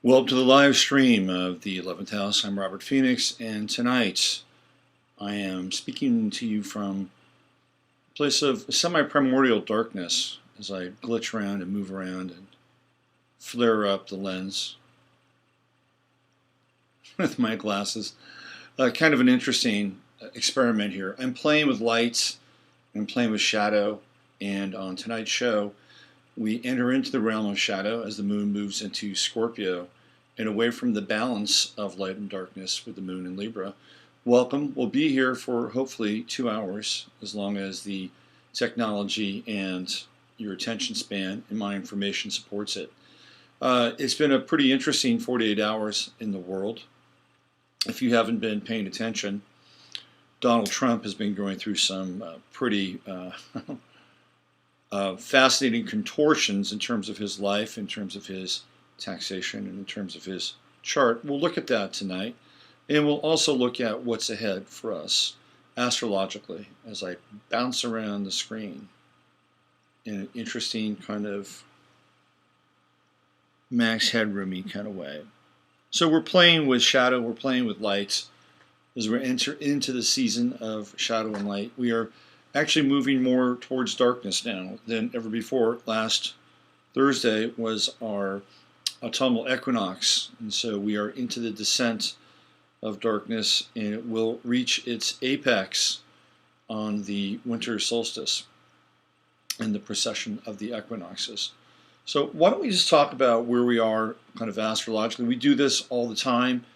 Welcome to the live stream of the 11th house. I'm Robert Phoenix, and tonight I am speaking to you from a place of semi-primordial darkness as I glitch around and move around and flare up the lens with my glasses. Kind of an interesting experiment here. I'm playing with lights, I'm playing with shadow, and on tonight's show we enter into the realm of shadow as the moon moves into Scorpio and away from the balance of light and darkness with the moon in Libra. Welcome. We'll be here for hopefully 2 hours, as long as the technology and your attention span and my information supports it. It's been a pretty interesting 48 hours in the world. If you haven't been paying attention, Donald Trump has been going through some pretty fascinating contortions in terms of his life, in terms of his taxation, and in terms of his chart. We'll look at that tonight, and we'll also look at what's ahead for us astrologically as I bounce around the screen in an interesting kind of Max Headroomy kind of way. So we're playing with shadow, we're playing with lights as we enter into the season of shadow and light. We are actually moving more towards darkness now than ever before. Last Thursday was our autumnal equinox, and so we are into the descent of darkness, and it will reach its apex on the winter solstice and the precession of the equinoxes. So why don't we just talk about where we are kind of astrologically. We do this all the time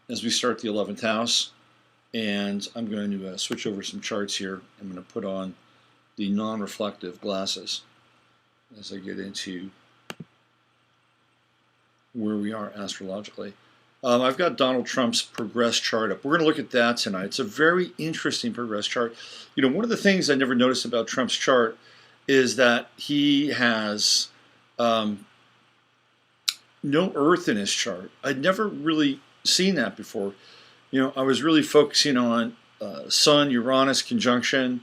as we start the 11th house. And I'm going to switch over some charts here. I'm going to put on the non-reflective glasses as I get into where we are astrologically. I've got Donald Trump's progress chart up. We're going to look at that tonight. It's a very interesting progress chart. You know, one of the things I never noticed about Trump's chart is that he has no Earth in his chart. I'd never really seen that before. You know, I was really focusing on Sun-Uranus conjunction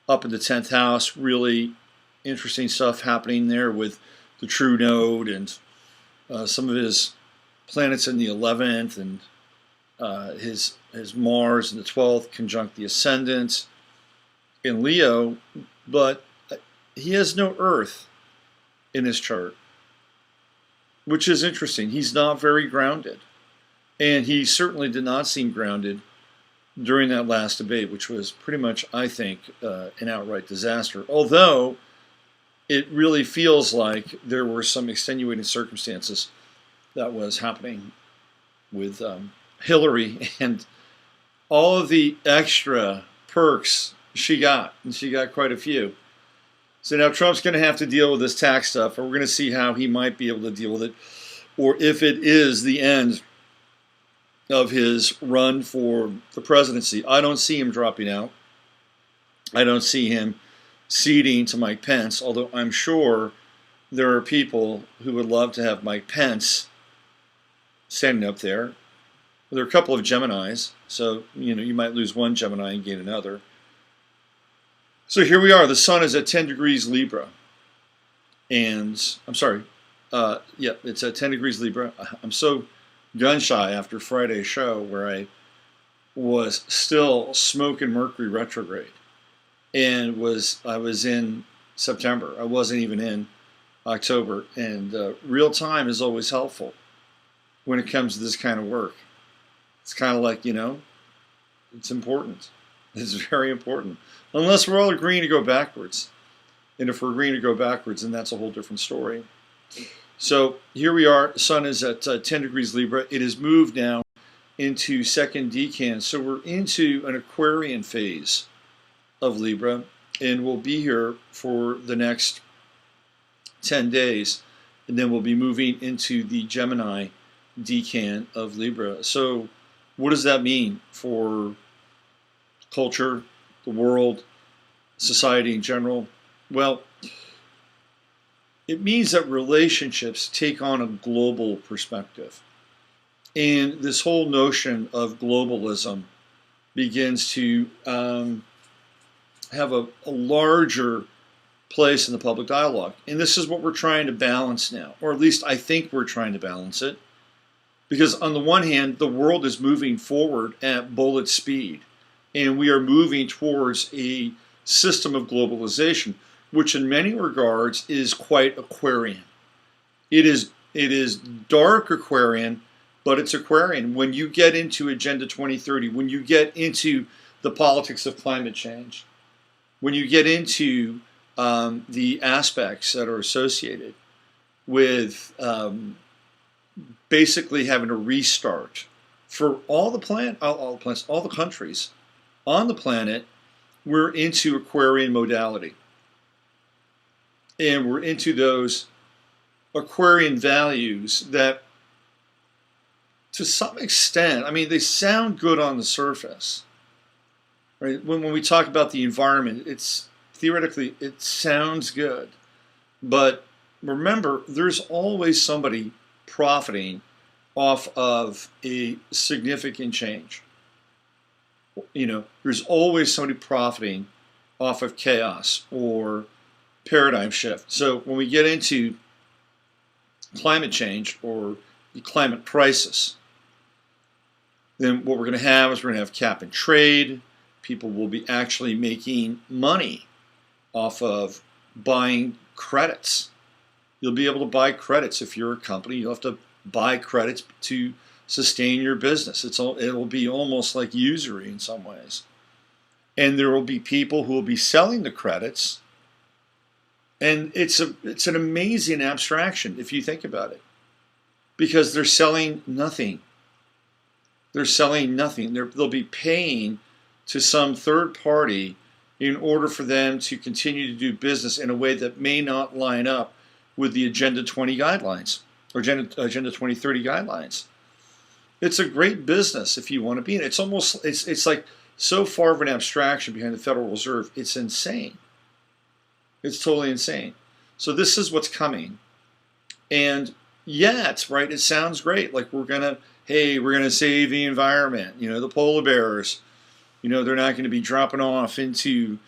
up in the 10th house. Really interesting stuff happening there with the true node and some of his planets in the 11th, and his Mars in the 12th conjunct the ascendant in Leo. But he has no Earth in his chart, which is interesting. He's not very grounded. And he certainly did not seem grounded during that last debate, which was pretty much, I think, an outright disaster. Although it really feels like there were some extenuating circumstances that was happening with Hillary and all of the extra perks she got, and she got quite a few. So now Trump's going to have to deal with this tax stuff, and we're going to see how he might be able to deal with it, or if it is the end of his run for the presidency. I don't see him dropping out. I don't see him ceding to Mike Pence, although I'm sure there are people who would love to have Mike Pence standing up there. There are a couple of Geminis, so you know you might lose one Gemini and gain another. So here we are. The sun is at 10 degrees Libra. And I'm sorry. Yeah, it's at 10 degrees Libra. I'm so gun shy after Friday's show, where I was still smoking Mercury retrograde, and I was in September. I wasn't even in October, and real time is always helpful when it comes to this kind of work. It's kind of like, you know, it's important. It's very important, unless we're all agreeing to go backwards. And if we're agreeing to go backwards, then that's a whole different story. So here we are. Sun is at 10 degrees Libra. It has moved now into second decan. So we're into an Aquarian phase of Libra, and we'll be here for the next 10 days. And then we'll be moving into the Gemini decan of Libra. So what does that mean for culture, the world, society in general? Well, it means that relationships take on a global perspective. And this whole notion of globalism begins to have a larger place in the public dialogue. And this is what we're trying to balance now, or at least I think we're trying to balance it. Because on the one hand, the world is moving forward at bullet speed, and we are moving towards a system of globalization, which in many regards is quite Aquarian. It is dark Aquarian, but it's Aquarian. When you get into Agenda 2030, when you get into the politics of climate change, when you get into the aspects that are associated with basically having a restart for all the planets, all the countries on the planet, we're into Aquarian modality. And we're into those Aquarian values that, to some extent, I mean, they sound good on the surface. Right? When we talk about the environment, it's theoretically, it sounds good. But remember, there's always somebody profiting off of a significant change. There's always somebody profiting off of chaos or paradigm shift. So when we get into climate change or the climate crisis, then what we're going to have is we're going to have cap and trade. People will be actually making money off of buying credits. You'll be able to buy credits if you're a company. You'll have to buy credits to sustain your business. It'll be almost like usury in some ways. And there will be people who will be selling the credits. And it's an amazing abstraction if you think about it, because they're selling nothing. They're selling nothing. They'll be paying to some third party in order for them to continue to do business in a way that may not line up with the Agenda 20 guidelines or Agenda 2030 guidelines. It's a great business if you want to be in it. It's like so far of an abstraction behind the Federal Reserve. It's insane. It's totally insane. So this is what's coming. And yeah, it's right. It sounds great. Like we're going to save the environment. The polar bears, they're not going to be dropping off into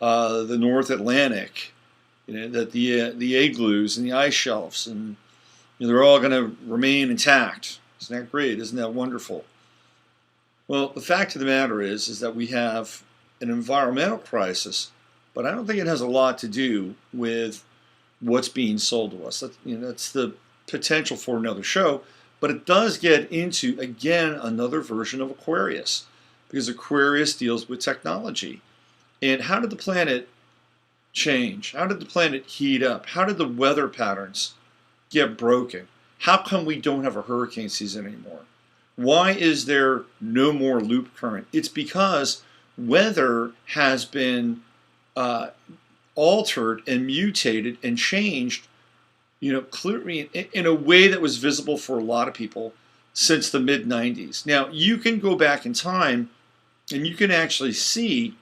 the North Atlantic. That the igloos and the ice shelves, and they're all going to remain intact. Isn't that great? Isn't that wonderful? Well, the fact of the matter is that we have an environmental crisis, but I don't think it has a lot to do with what's being sold to us. That's the potential for another show, but it does get into, again, another version of Aquarius, because Aquarius deals with technology. And how did the planet change? How did the planet heat up? How did the weather patterns get broken? How come we don't have a hurricane season anymore? Why is there no more loop current? It's because weather has been altered and mutated and changed, clearly in a way that was visible for a lot of people since the mid-90s. Now, you can go back in time and you can actually see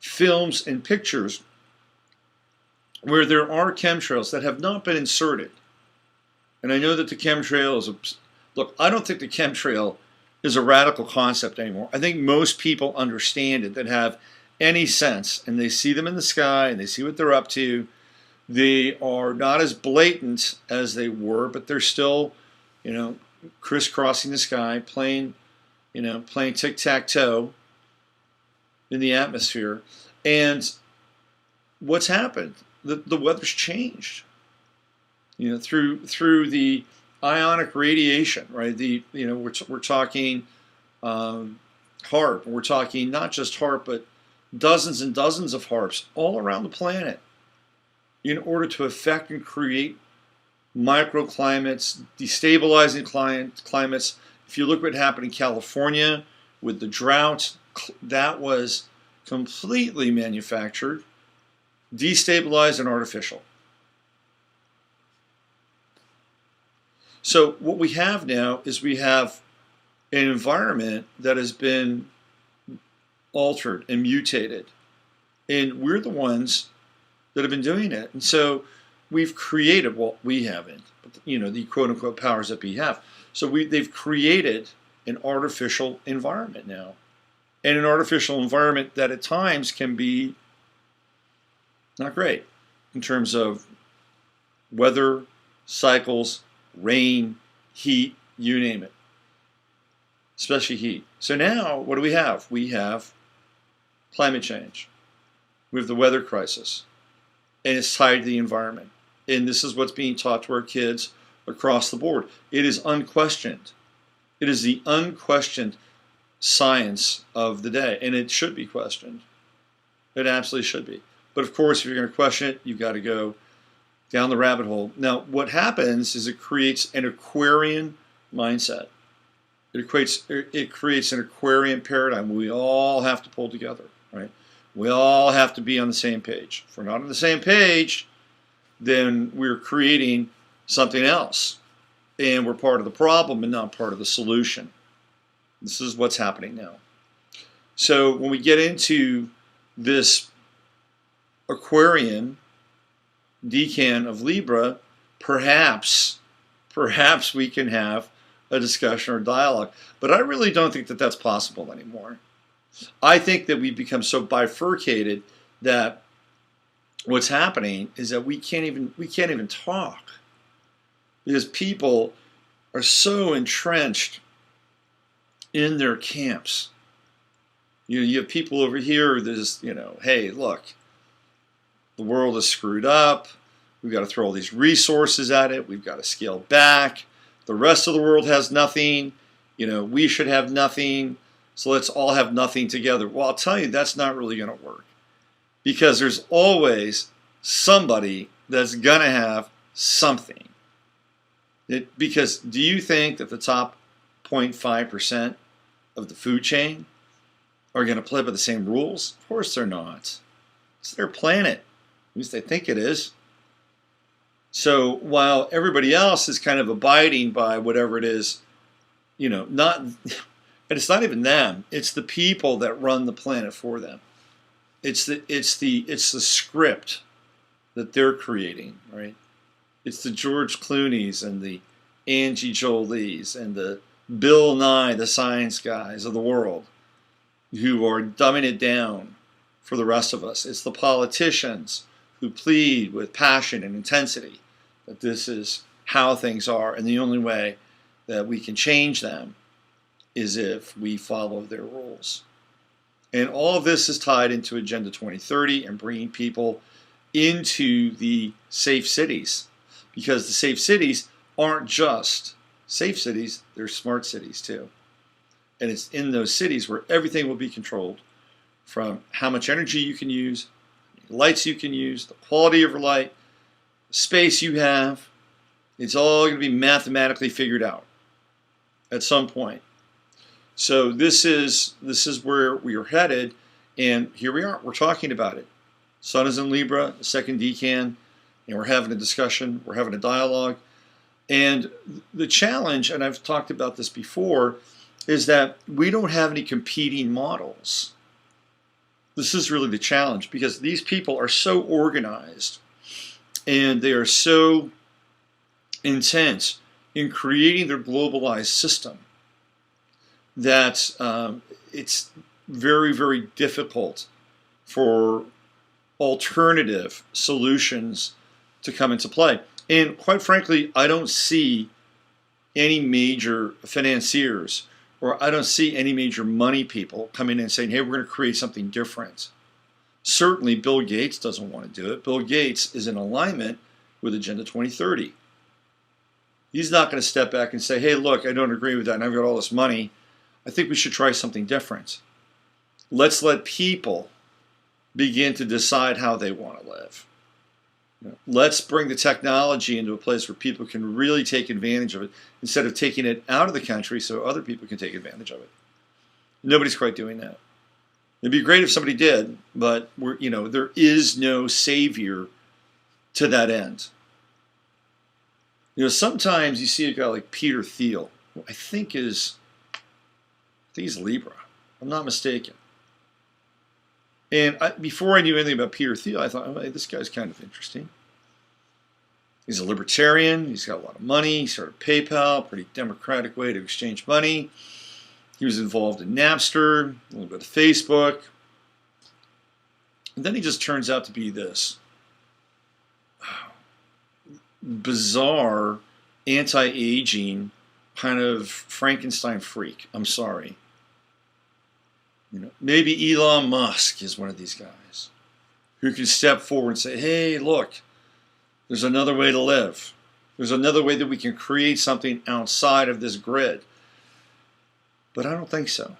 films and pictures where there are chemtrails that have not been inserted. And I know that the chemtrail is look, I don't think the chemtrail is a radical concept anymore. I think most people understand it that have any sense, and they see them in the sky and they see what they're up to. They are not as blatant as they were, but they're still, crisscrossing the sky, playing tic-tac-toe in the atmosphere. And what's happened? The weather's changed. Through the ionic radiation, right? We're talking HARP. We're talking not just HARP, but dozens and dozens of HARPs all around the planet in order to affect and create microclimates, destabilizing climates. If you look what happened in California with the drought, that was completely manufactured, destabilized, and artificial. So what we have now is we have an environment that has been altered and mutated, and we're the ones that have been doing it. And so we've created, well, we haven't, but the quote-unquote powers that be have. So they've created an artificial environment now, and an artificial environment that at times can be not great in terms of weather cycles, rain, heat, you name it, especially heat. So now, what do we have? We have climate change. We have the weather crisis, and it's tied to the environment. And this is what's being taught to our kids across the board. It is unquestioned. It is the unquestioned science of the day, and it should be questioned. It absolutely should be. But of course, if you're going to question it, you've got to go down the rabbit hole. Now, what happens is it creates an Aquarian mindset. It creates an Aquarian paradigm. We all have to pull together, right? We all have to be on the same page. If we're not on the same page, then we're creating something else. And we're part of the problem and not part of the solution. This is what's happening now. So when we get into this Aquarian decan of Libra, perhaps we can have a discussion or dialogue. But I really don't think that that's possible anymore. I think that we've become so bifurcated that what's happening is that we can't even talk, because people are so entrenched in their camps. You have people over here, there's, hey, look, the world is screwed up. We've got to throw all these resources at it. We've got to scale back. The rest of the world has nothing. We should have nothing. So let's all have nothing together. Well, I'll tell you, that's not really going to work, because there's always somebody that's going to have something. Because do you think that the top 0.5% of the food chain are going to play by the same rules? Of course they're not. It's their planet. At least they think it is. So while everybody else is kind of abiding by whatever it is, not, and it's not even them. It's the people that run the planet for them. It's the script that they're creating, right? It's the George Clooney's and the Angie Jolie's and the Bill Nye, the science guys of the world, who are dumbing it down for the rest of us. It's the politicians who plead with passion and intensity that this is how things are, and the only way that we can change them is if we follow their rules. And all of this is tied into Agenda 2030 and bringing people into the safe cities, because the safe cities aren't just safe cities, they're smart cities too. And it's in those cities where everything will be controlled, from how much energy you can use, lights you can use, the quality of your light, the space you have. It's all going to be mathematically figured out at some point. So this is where we are headed, and here we are. We're talking about it. Sun is in Libra, the second decan, and we're having a discussion. We're having a dialogue. And the challenge, and I've talked about this before, is that we don't have any competing models. This is really the challenge, because these people are so organized and they are so intense in creating their globalized system that it's very, very difficult for alternative solutions to come into play. And quite frankly, I don't see any major financiers, or I don't see any major money people coming in and saying, hey, we're going to create something different. Certainly, Bill Gates doesn't want to do it. Bill Gates is in alignment with Agenda 2030. He's not going to step back and say, hey, look, I don't agree with that, and I've got all this money. I think we should try something different. Let's let people begin to decide how they want to live. Let's bring the technology into a place where people can really take advantage of it, instead of taking it out of the country so other people can take advantage of it. Nobody's quite doing that. It'd be great if somebody did, but there is no savior to that end. Sometimes you see a guy like Peter Thiel, who I think he's Libra. I'm not mistaken. And before I knew anything about Peter Thiel, I thought, oh, hey, this guy's kind of interesting. He's a libertarian. He's got a lot of money. He started PayPal, pretty democratic way to exchange money. He was involved in Napster, a little bit of Facebook. And then he just turns out to be this bizarre, anti-aging kind of Frankenstein freak. I'm sorry. Maybe Elon Musk is one of these guys who can step forward and say, hey, look, there's another way to live. There's another way that we can create something outside of this grid. But I don't think so.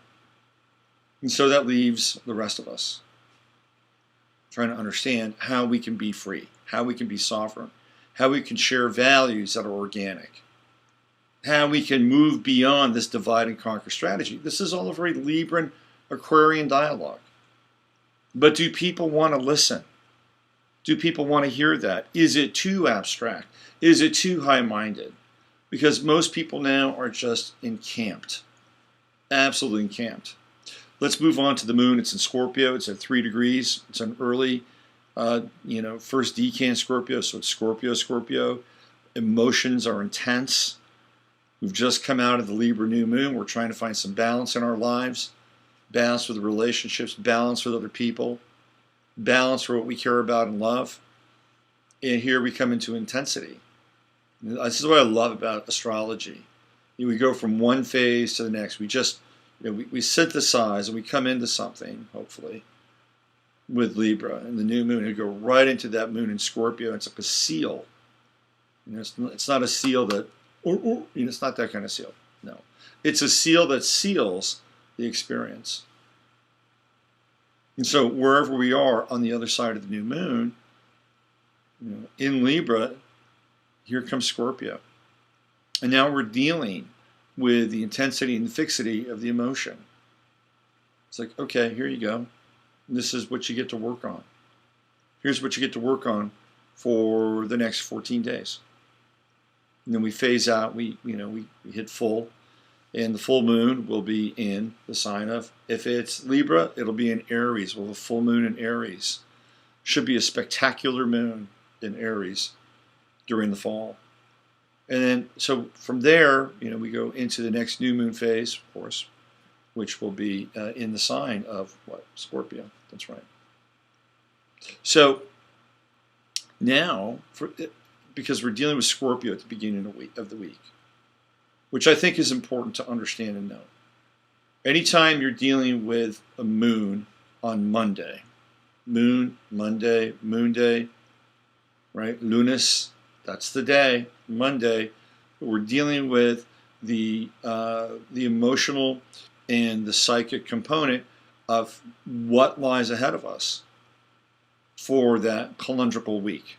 And so that leaves the rest of us trying to understand how we can be free, how we can be sovereign, how we can share values that are organic, how we can move beyond this divide and conquer strategy. This is all a very Libran, Aquarian dialogue. But do people want to listen? Do people want to hear that? Is it too abstract? Is it too high-minded? Because most people now are just encamped. Absolutely encamped. Let's move on to the moon. It's in Scorpio. It's at 3 degrees. It's an early, first decan Scorpio. So it's Scorpio. Emotions are intense. We've just come out of the Libra new moon. We're trying to find some balance in our lives. Balance with relationships. Balance with other people. Balance for what we care about and love. And here we come into intensity. This is what I love about astrology. We go from one phase to the next. We just, we synthesize and we come into something, hopefully, with Libra and the new moon. We go right into that moon in Scorpio. It's like a seal. It's not a seal that, it's not that kind of seal. No. It's a seal that seals the experience. And so wherever we are on the other side of the new moon, in Libra, here comes Scorpio. And now we're dealing with the intensity and the fixity of the emotion. It's like, okay, here you go. This is what you get to work on. Here's what you get to work on for the next 14 days. And then we phase out, we hit full. And the full moon will be in the sign of, if it's Libra, it'll be in Aries. We'll have a full moon in Aries. Should be a spectacular moon in Aries during the fall. And then, so from there, we go into the next new moon phase, of course, which will be in the sign of what? Scorpio. That's right. So now, because we're dealing with Scorpio at the beginning of the week, which I think is important to understand and know. Anytime you're dealing with a moon on Monday, moon day, right? Lunas, that's the day, Monday. We're dealing with the emotional and the psychic component of what lies ahead of us for that calendrical week,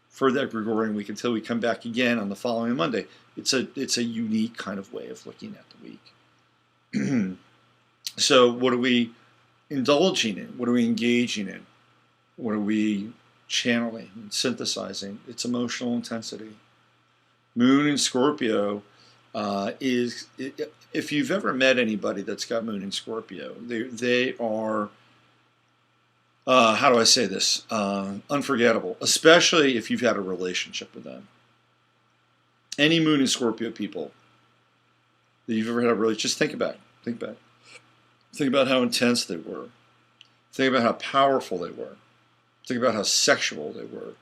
for that Gregorian week, until we come back again on the following Monday. It's a unique kind of way of looking at the week. So what are we indulging in? What are we engaging in? What are we channeling and synthesizing? It's emotional intensity. Moon in Scorpio is, if you've ever met anybody that's got moon in Scorpio, they are, how do I say this? Unforgettable, especially if you've had a relationship with them. Any moon in Scorpio people that you've ever had a relationship, just think about it. Think about how intense they were. Think about how powerful they were. Think about how sexual they were.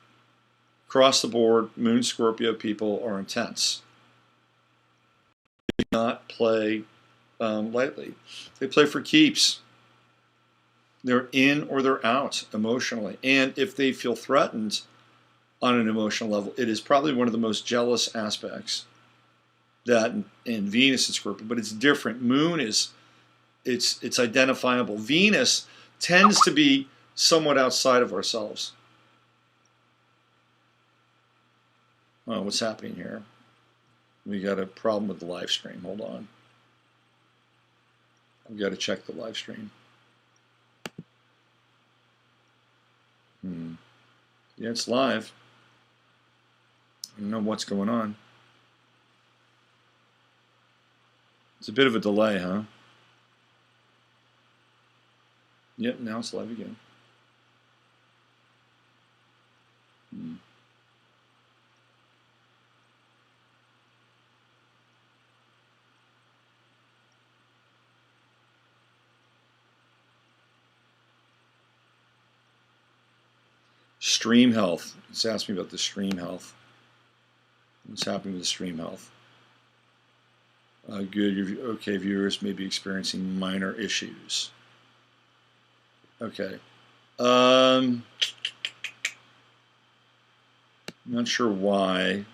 Across the board, moon Scorpio people are intense. They do not play lightly. They play for keeps. They're in or they're out emotionally. And if they feel threatened on an emotional level, it is probably one of the most jealous aspects that in Venus and Scorpio, but it's different. Moon is, it's identifiable. Venus tends to be somewhat outside of ourselves. Oh, what's happening here? We got a problem with the live stream. Hold on. I've got to check the live stream. Yeah, it's live. I don't know what's going on. It's a bit of a delay, huh? Yep, now it's live again. Stream health. It's asking me about the stream health. What's happening with the stream health? Good. Okay, viewers may be experiencing minor issues. Okay. Not sure why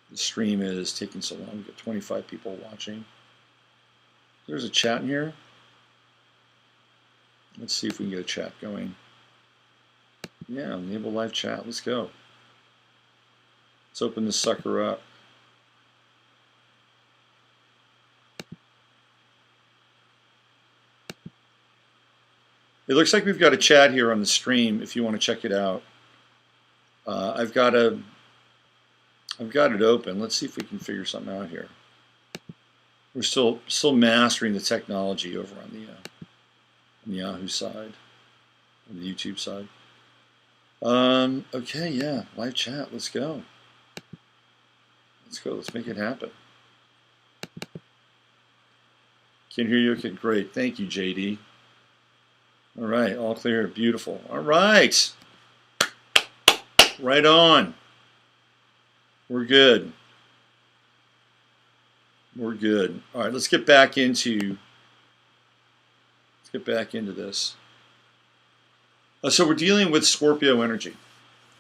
the stream is taking so long. We've got 25 people watching. There's a chat in here. Let's see if we can get a chat going. Yeah, enable live chat. Let's go. Let's open this sucker up. It looks like we've got a chat here on the stream if you want to check it out. I've got it open. Let's see if we can figure something out here. We're still mastering the technology over on the Yahoo side, on the YouTube side. Okay, yeah, live chat. Let's go. Let's go. Let's make it happen. Can hear you. Okay, great. Thank you, JD. All right, all clear. Beautiful. All right. Right on. We're good. We're good. All right, let's get back into this. So we're dealing with Scorpio energy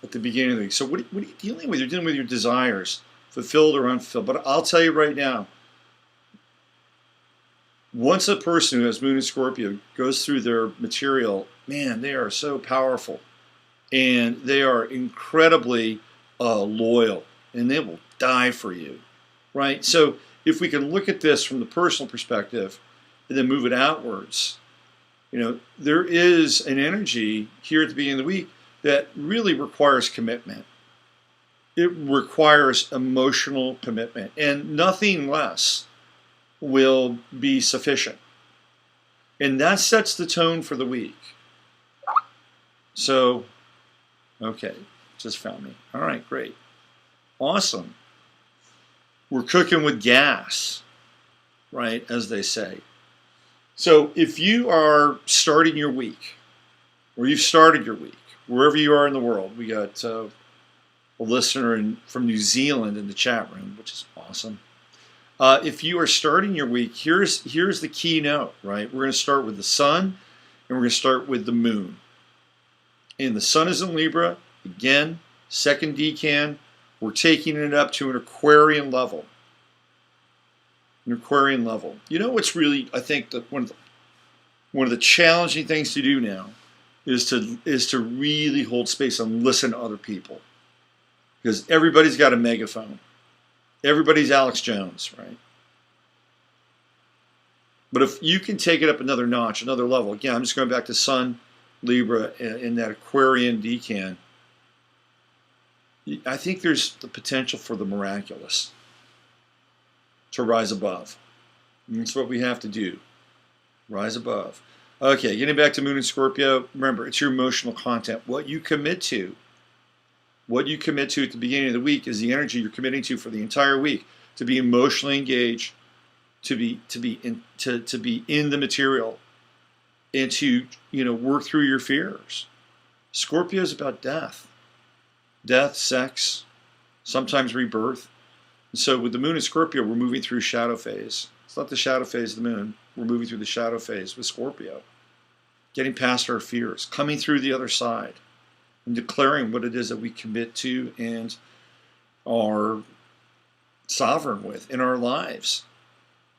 at the beginning of the week. So what are you dealing with? You're dealing with your desires, fulfilled or unfulfilled. But I'll tell you right now, once a person who has Moon in Scorpio goes through their material, man, they are so powerful. And they are incredibly loyal. And they will die for you, right? So if we can look at this from the personal perspective and then move it outwards, you know, there is an energy here at the beginning of the week that really requires commitment. It requires emotional commitment, and nothing less will be sufficient. And that sets the tone for the week. So, okay, just found me. All right, great. Awesome. We're cooking with gas, right, as they say. So if you are starting your week, or you've started your week, wherever you are in the world, we got a listener from New Zealand in the chat room, which is awesome. If you are starting your week, here's the keynote, right? We're going to start with the sun, and we're going to start with the moon. And the sun is in Libra, again, second decan. We're taking it up to an Aquarian level. An Aquarian level. You know what's really, I think, that one of the challenging things to do now is to really hold space and listen to other people, because everybody's got a megaphone. Everybody's Alex Jones, right? But if you can take it up another notch, another level, again, I'm just going back to Sun, Libra, in that Aquarian decan. I think there's the potential for the miraculous to rise above. And that's what we have to do. Rise above. Okay, getting back to Moon and Scorpio. Remember, it's your emotional content. What you commit to. What you commit to at the beginning of the week is the energy you're committing to for the entire week. To be emotionally engaged, to be in the material, and to work through your fears. Scorpio is about death. Death, sex, sometimes rebirth. And so with the moon in Scorpio, we're moving through shadow phase. It's not the shadow phase of the moon. We're moving through the shadow phase with Scorpio. Getting past our fears, coming through the other side, and declaring what it is that we commit to and are sovereign with in our lives.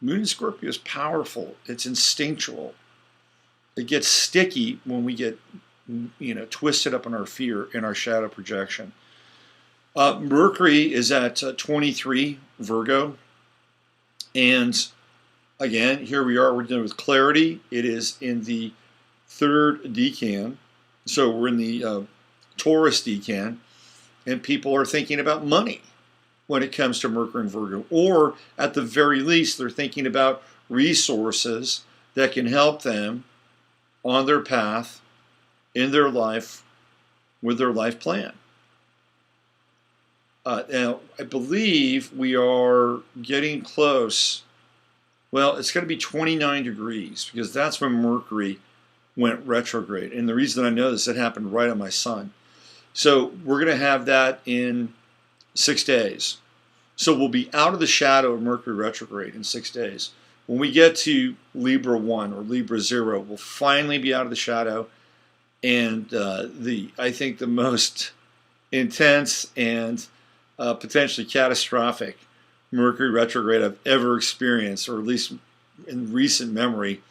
Moon in Scorpio is powerful. It's instinctual. It gets sticky when we get twisted up in our fear, in our shadow projection. Mercury is at 23 Virgo. And again, here we are, we're dealing with clarity. It is in the third decan. So we're in the Taurus decan. And people are thinking about money when it comes to Mercury and Virgo. Or at the very least, they're thinking about resources that can help them on their path, in their life, with their life plan. Now, I believe we are getting close. Well, it's going to be 29 degrees because that's when Mercury went retrograde. And the reason I know this, it happened right on my sun. So we're going to have that in 6 days. So we'll be out of the shadow of Mercury retrograde in 6 days. When we get to Libra 1 or Libra 0, we'll finally be out of the shadow. And I think the most intense and potentially catastrophic Mercury retrograde I've ever experienced, or at least in recent memory,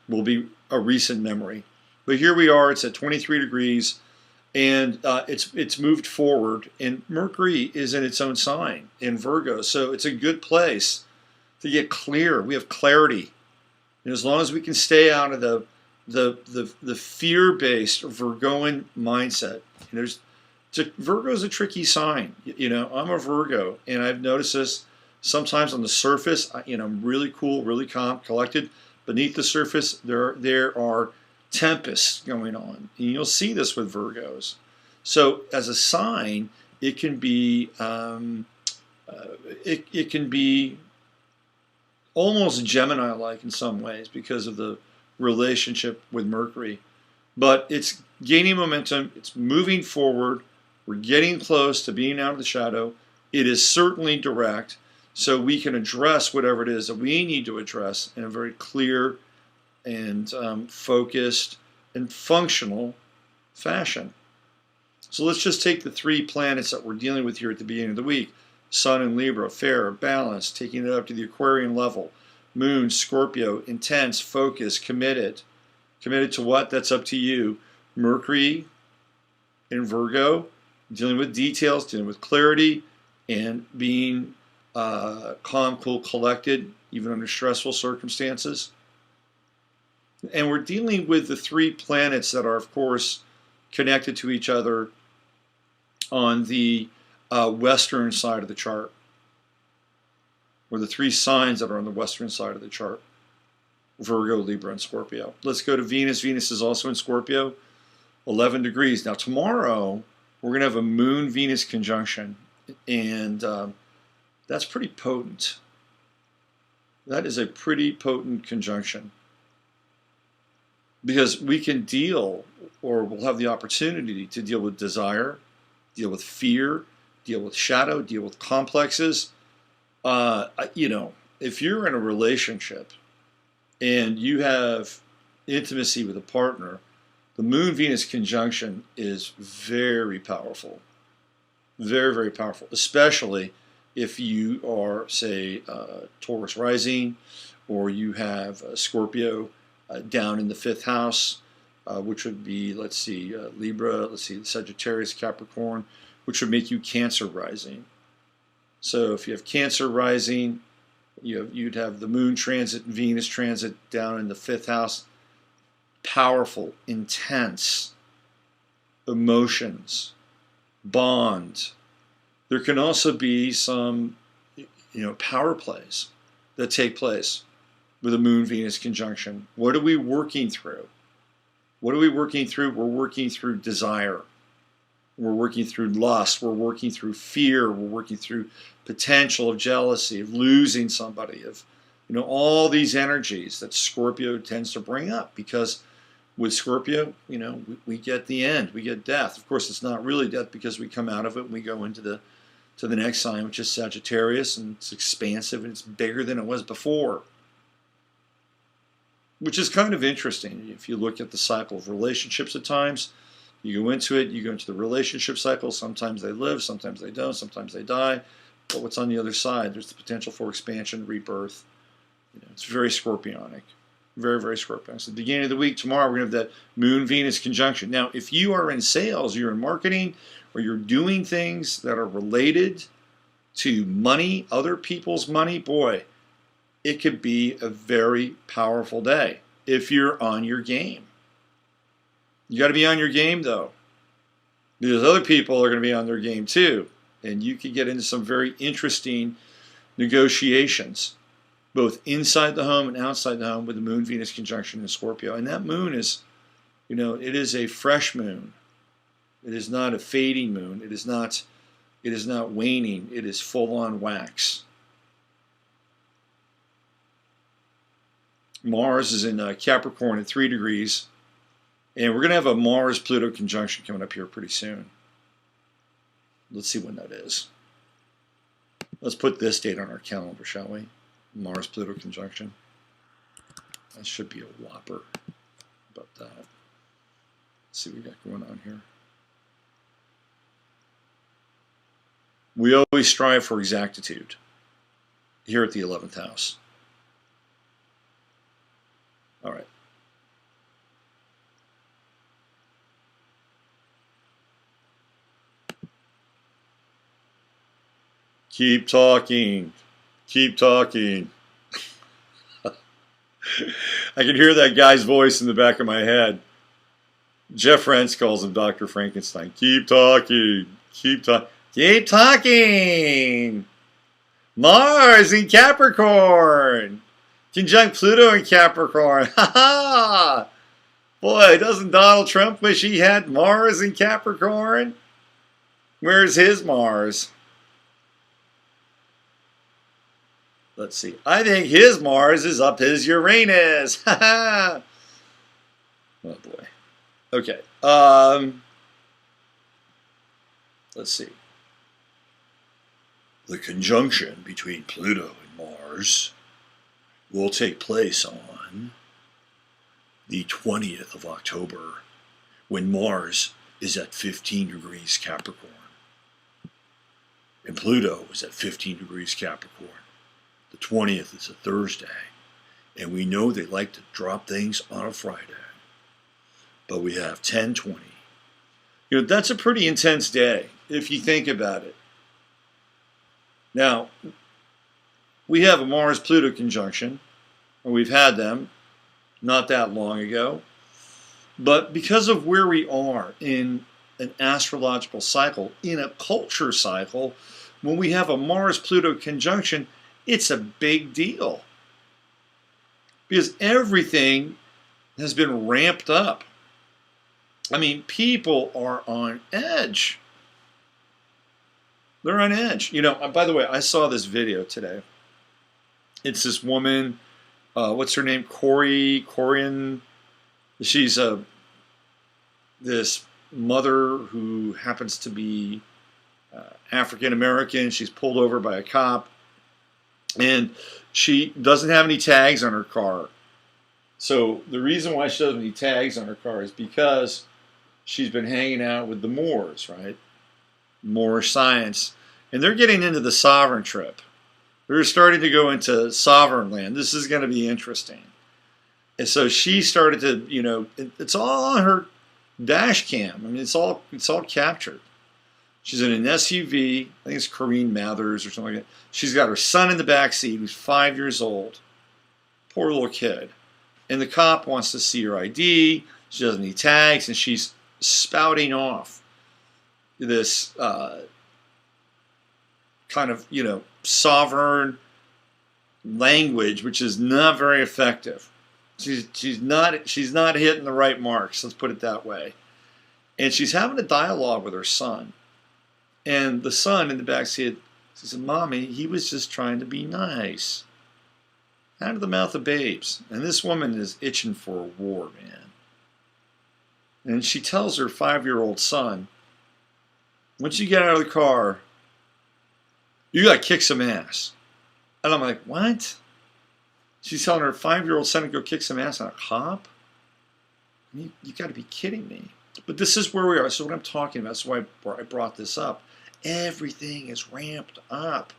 will be a recent memory. But here we are, it's at 23 degrees, and it's moved forward, and Mercury is in its own sign, in Virgo, so it's a good place to get clear. We have clarity. And as long as we can stay out of the fear-based Virgoan mindset, Virgo is a tricky sign. I'm a Virgo, and I've noticed this sometimes on the surface. I'm really cool, really calm, collected. Beneath the surface, there are tempests going on, and you'll see this with Virgos. So, as a sign, it can be it can be almost Gemini-like in some ways because of the relationship with Mercury. But it's gaining momentum. It's moving forward. We're getting close to being out of the shadow. It is certainly direct, so we can address whatever it is that we need to address in a very clear and focused and functional fashion. So let's just take the 3 planets that we're dealing with here at the beginning of the week. Sun in Libra, fair, balanced, taking it up to the Aquarian level. Moon, Scorpio, intense, focused, committed. Committed to what? That's up to you. Mercury in Virgo, dealing with details, dealing with clarity, and being calm, cool, collected, even under stressful circumstances. And we're dealing with the 3 planets that are, of course, connected to each other on the western side of the chart, or the 3 signs that are on the western side of the chart: Virgo, Libra, and Scorpio. Let's go to Venus. Venus is also in Scorpio, 11 degrees. Now tomorrow, we're going to have a Moon-Venus conjunction, and that's pretty potent. That is a pretty potent conjunction, because we can deal, or we'll have the opportunity to deal with desire, deal with fear, deal with shadow, deal with complexes. If you're in a relationship and you have intimacy with a partner, the Moon-Venus conjunction is very powerful. Very, very powerful, especially if you are, say, Taurus rising, or you have Scorpio down in the 5th house, which would be, let's see, Libra, Sagittarius, Capricorn, which would make you Cancer rising. So if you have Cancer rising, you'd have the Moon transit and Venus transit down in the 5th house. Powerful, intense emotions, bond. There can also be some, power plays that take place with a Moon-Venus conjunction. What are we working through? What are we working through? We're working through desire. We're working through lust. We're working through fear. We're working through potential of jealousy, of losing somebody, of all these energies that Scorpio tends to bring up. Because with Scorpio, we get the end. We get death. Of course, it's not really death, because we come out of it and we go into the next sign, which is Sagittarius, and it's expansive and it's bigger than it was before. Which is kind of interesting. If you look at the cycle of relationships at times, you go into the relationship cycle. Sometimes they live, sometimes they don't, sometimes they die. But what's on the other side? There's the potential for expansion, rebirth. It's very scorpionic. Very, very scorpionic. So at the beginning of the week, tomorrow, we're going to have that Moon-Venus conjunction. Now, if you are in sales, you're in marketing, or you're doing things that are related to money, other people's money, boy, it could be a very powerful day if you're on your game. You got to be on your game, though, because other people are going to be on their game too, and you could get into some very interesting negotiations, both inside the home and outside the home, with the Moon-Venus conjunction in Scorpio. And that moon is, it is a fresh moon. It is not a fading moon. It is not waning. It is full-on wax. Mars is in Capricorn at 3 degrees. And we're going to have a Mars-Pluto conjunction coming up here pretty soon. Let's see when that is. Let's put this date on our calendar, shall we? Mars-Pluto conjunction. That should be a whopper about that. Let's see what we got going on here. We always strive for exactitude here at the 11th house. All right. Keep talking. Keep talking. I can hear that guy's voice in the back of my head. Jeff Rentz calls him Dr. Frankenstein. Keep talking. Keep talking. Keep talking. Mars in Capricorn. Conjunct Pluto in Capricorn. Ha ha. Boy, doesn't Donald Trump wish he had Mars in Capricorn? Where's his Mars? Let's see. I think his Mars is up his Uranus. Ha ha. Oh boy. Okay. Let's see. The conjunction between Pluto and Mars will take place on the 20th of October, when Mars is at 15 degrees Capricorn and Pluto is at 15 degrees Capricorn. The 20th is a Thursday, and we know they like to drop things on a Friday. But we have 10/20. You know, that's a pretty intense day if you think about it. Now, we have a Mars-Pluto conjunction, and we've had them not that long ago. But because of where we are in an astrological cycle, in a culture cycle, when we have a Mars-Pluto conjunction, it's a big deal. Because everything has been ramped up. I mean, people are on edge. They're on edge. You know, by the way, I saw this video today. It's this woman, what's her name? Aquarian. She's this mother who happens to be African American. She's pulled over by a cop, and she doesn't have any tags on her car. So the reason why she doesn't have any tags on her car is because she's been hanging out with the Moors, right? Moorish science. And they're getting into the sovereign trip. They're starting to go into sovereign land. This is going to be interesting. And so she started to, you know, it's all on her dash cam. I mean, it's all captured. She's in an SUV. I think it's Corrine Mathers or something like that. She's got her son in the back seat who's 5 years old. Poor little kid. And the cop wants to see her ID. She doesn't need tags, and she's spouting off this kind of, you know, sovereign language, which is not very effective. She's not hitting the right marks. Let's put it that way. And she's having a dialogue with her son, and the son in the back seat says, "Mommy, he was just trying to be nice." Out of the mouth of babes. And this woman is itching for a war, man. And she tells her 5-year-old son, "Once you get out of the car, you got to kick some ass." And I'm like, what? She's telling her 5-year-old son to go kick some ass on a cop? You got to be kidding me. But this is where we are. So what I'm talking about, that's why I brought this up. Everything is ramped up.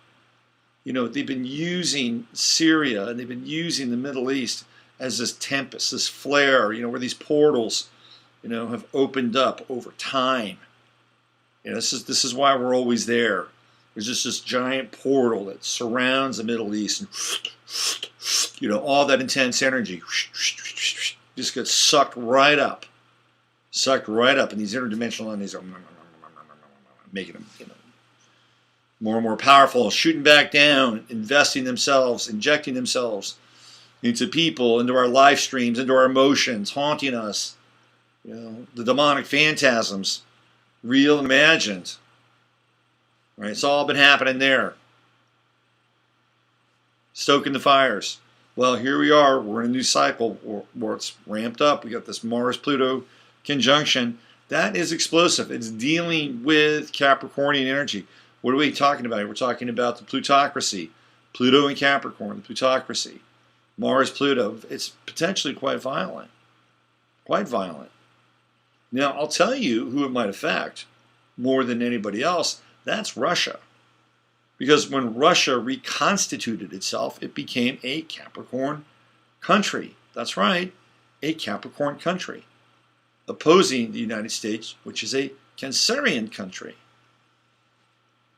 You know, they've been using Syria and they've been using the Middle East as this tempest, this flare, you know, where these portals, you know, have opened up over time. You know, this is why we're always there. There's just this giant portal that surrounds the Middle East, and you know, all that intense energy just gets sucked right up, and these interdimensional entities are making them, you know, more and more powerful, shooting back down, investing themselves, injecting themselves into people, into our life streams, into our emotions, haunting us. You know, the demonic phantasms, real and imagined. Right, it's all been happening there. Stoking the fires. Well, here we are. We're in a new cycle where it's ramped up. We got this Mars-Pluto conjunction. That is explosive. It's dealing with Capricornian energy. What are we talking about? We're talking about the plutocracy. Pluto and Capricorn, the plutocracy. Mars, Pluto. It's potentially quite violent. Quite violent. Now, I'll tell you who it might affect more than anybody else. That's Russia. Because when Russia reconstituted itself, it became a Capricorn country. That's right, a Capricorn country, opposing the United States, which is a Cancerian country.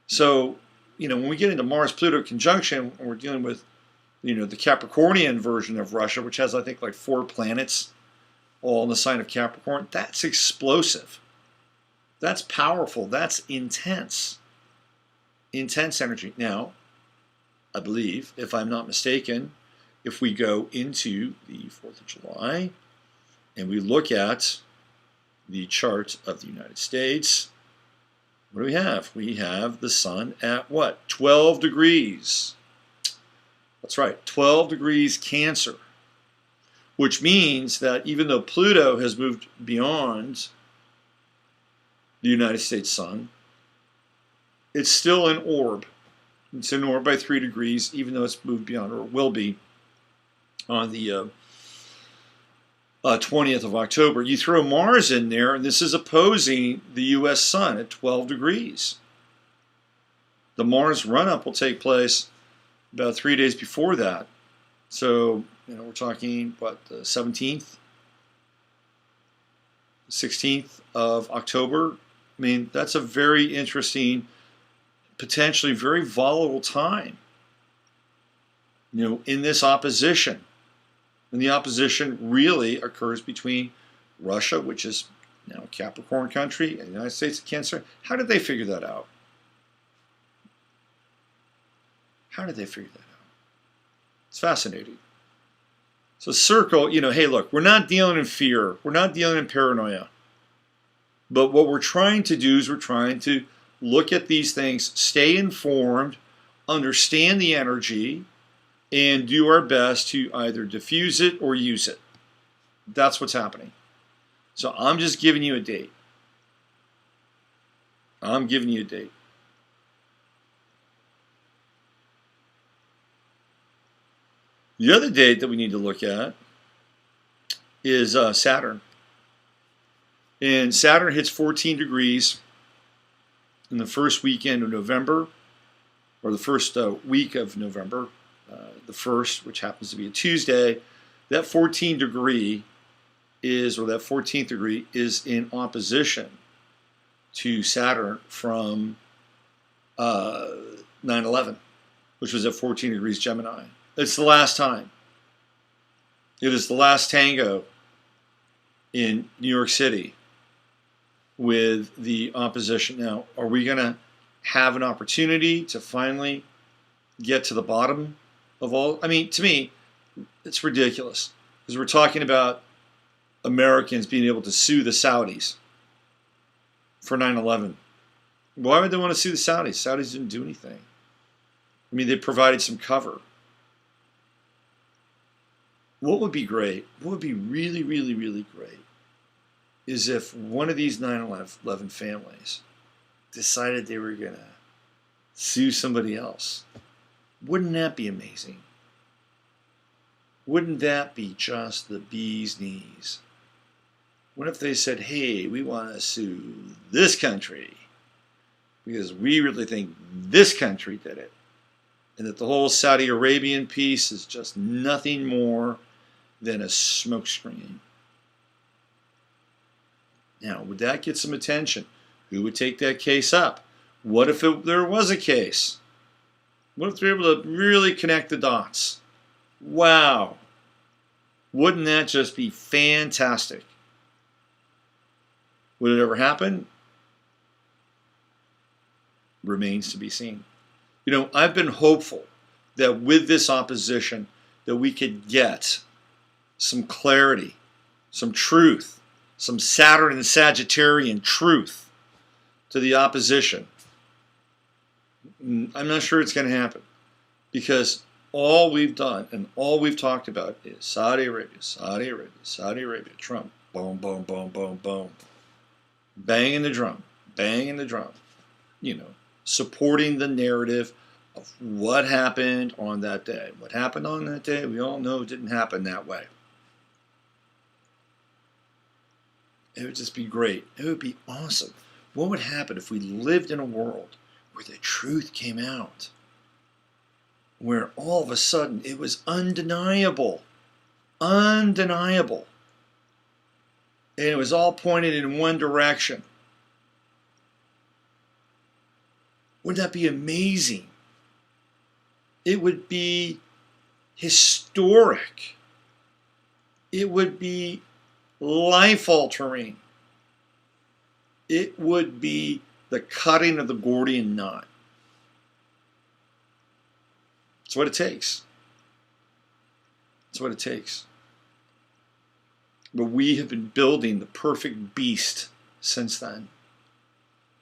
So, when we get into Mars-Pluto conjunction, we're dealing with, the Capricornian version of Russia, which has, I think, like 4 planets, all in the sign of Capricorn. That's explosive. That's powerful. That's intense. Intense energy. Now, I believe, if I'm not mistaken, if we go into the 4th of July and we look at the chart of the United States, what do we have? We have the sun at what? 12 degrees. That's right, 12 degrees Cancer, which means that even though Pluto has moved beyond the United States sun, it's still an orb. It's an orb by 3 degrees, even though it's moved beyond, or will be, on the 20th of October. You throw Mars in there, and this is opposing the U.S. sun at 12 degrees. The Mars run-up will take place about 3 days before that. So, we're talking, what, the 17th? 16th of October? I mean, that's a very interesting, potentially very volatile time, in this opposition. And the opposition really occurs between Russia, which is now a Capricorn country, and the United States, Cancer. How did they figure that out? How did they figure that out? It's fascinating. So circle, hey, look, we're not dealing in fear. We're not dealing in paranoia. But what we're trying to do is we're trying to look at these things, stay informed, understand the energy, and do our best to either diffuse it or use it. That's what's happening. So I'm just giving you a date. I'm giving you a date. The other date that we need to look at is Saturn. And Saturn hits 14 degrees in the first weekend of November, or the first week of November, the 1st, which happens to be a Tuesday. That 14th degree is in opposition to Saturn from 9/11, which was at 14 degrees Gemini. It's the last time. It is the last tango in New York City with the opposition. Now, are we going to have an opportunity to finally get to the bottom of all? I mean, to me, it's ridiculous, because we're talking about Americans being able to sue the Saudis for 9/11. Why would they want to sue the Saudis? Saudis didn't do anything. I mean, they provided some cover. What would be great, what would be really, really, really great, is if one of these 9/11 families decided they were going to sue somebody else. Wouldn't that be amazing? Wouldn't that be just the bee's knees? What if they said, hey, we want to sue this country because we really think this country did it, and that the whole Saudi Arabian piece is just nothing more than a smokescreen? Now, would that get some attention? Who would take that case up? What if there was a case? What if they're able to really connect the dots? Wow. Wouldn't that just be fantastic? Would it ever happen? Remains to be seen. I've been hopeful that with this opposition that we could get some clarity, some truth, some Saturn and Sagittarian truth to the opposition. I'm not sure it's going to happen, because all we've done and all we've talked about is Saudi Arabia, Saudi Arabia, Saudi Arabia, Trump, boom, boom, boom, boom, boom, banging the drum, banging the drum. supporting the narrative of what happened on that day. What happened on that day, we all know it didn't happen that way. It would just be great. It would be awesome. What would happen if we lived in a world where the truth came out? Where all of a sudden it was undeniable. Undeniable. And it was all pointed in one direction. Wouldn't that be amazing? It would be historic. It would be life-altering. It would be the cutting of the Gordian knot. It's what it takes. It's what it takes. But we have been building the perfect beast since then.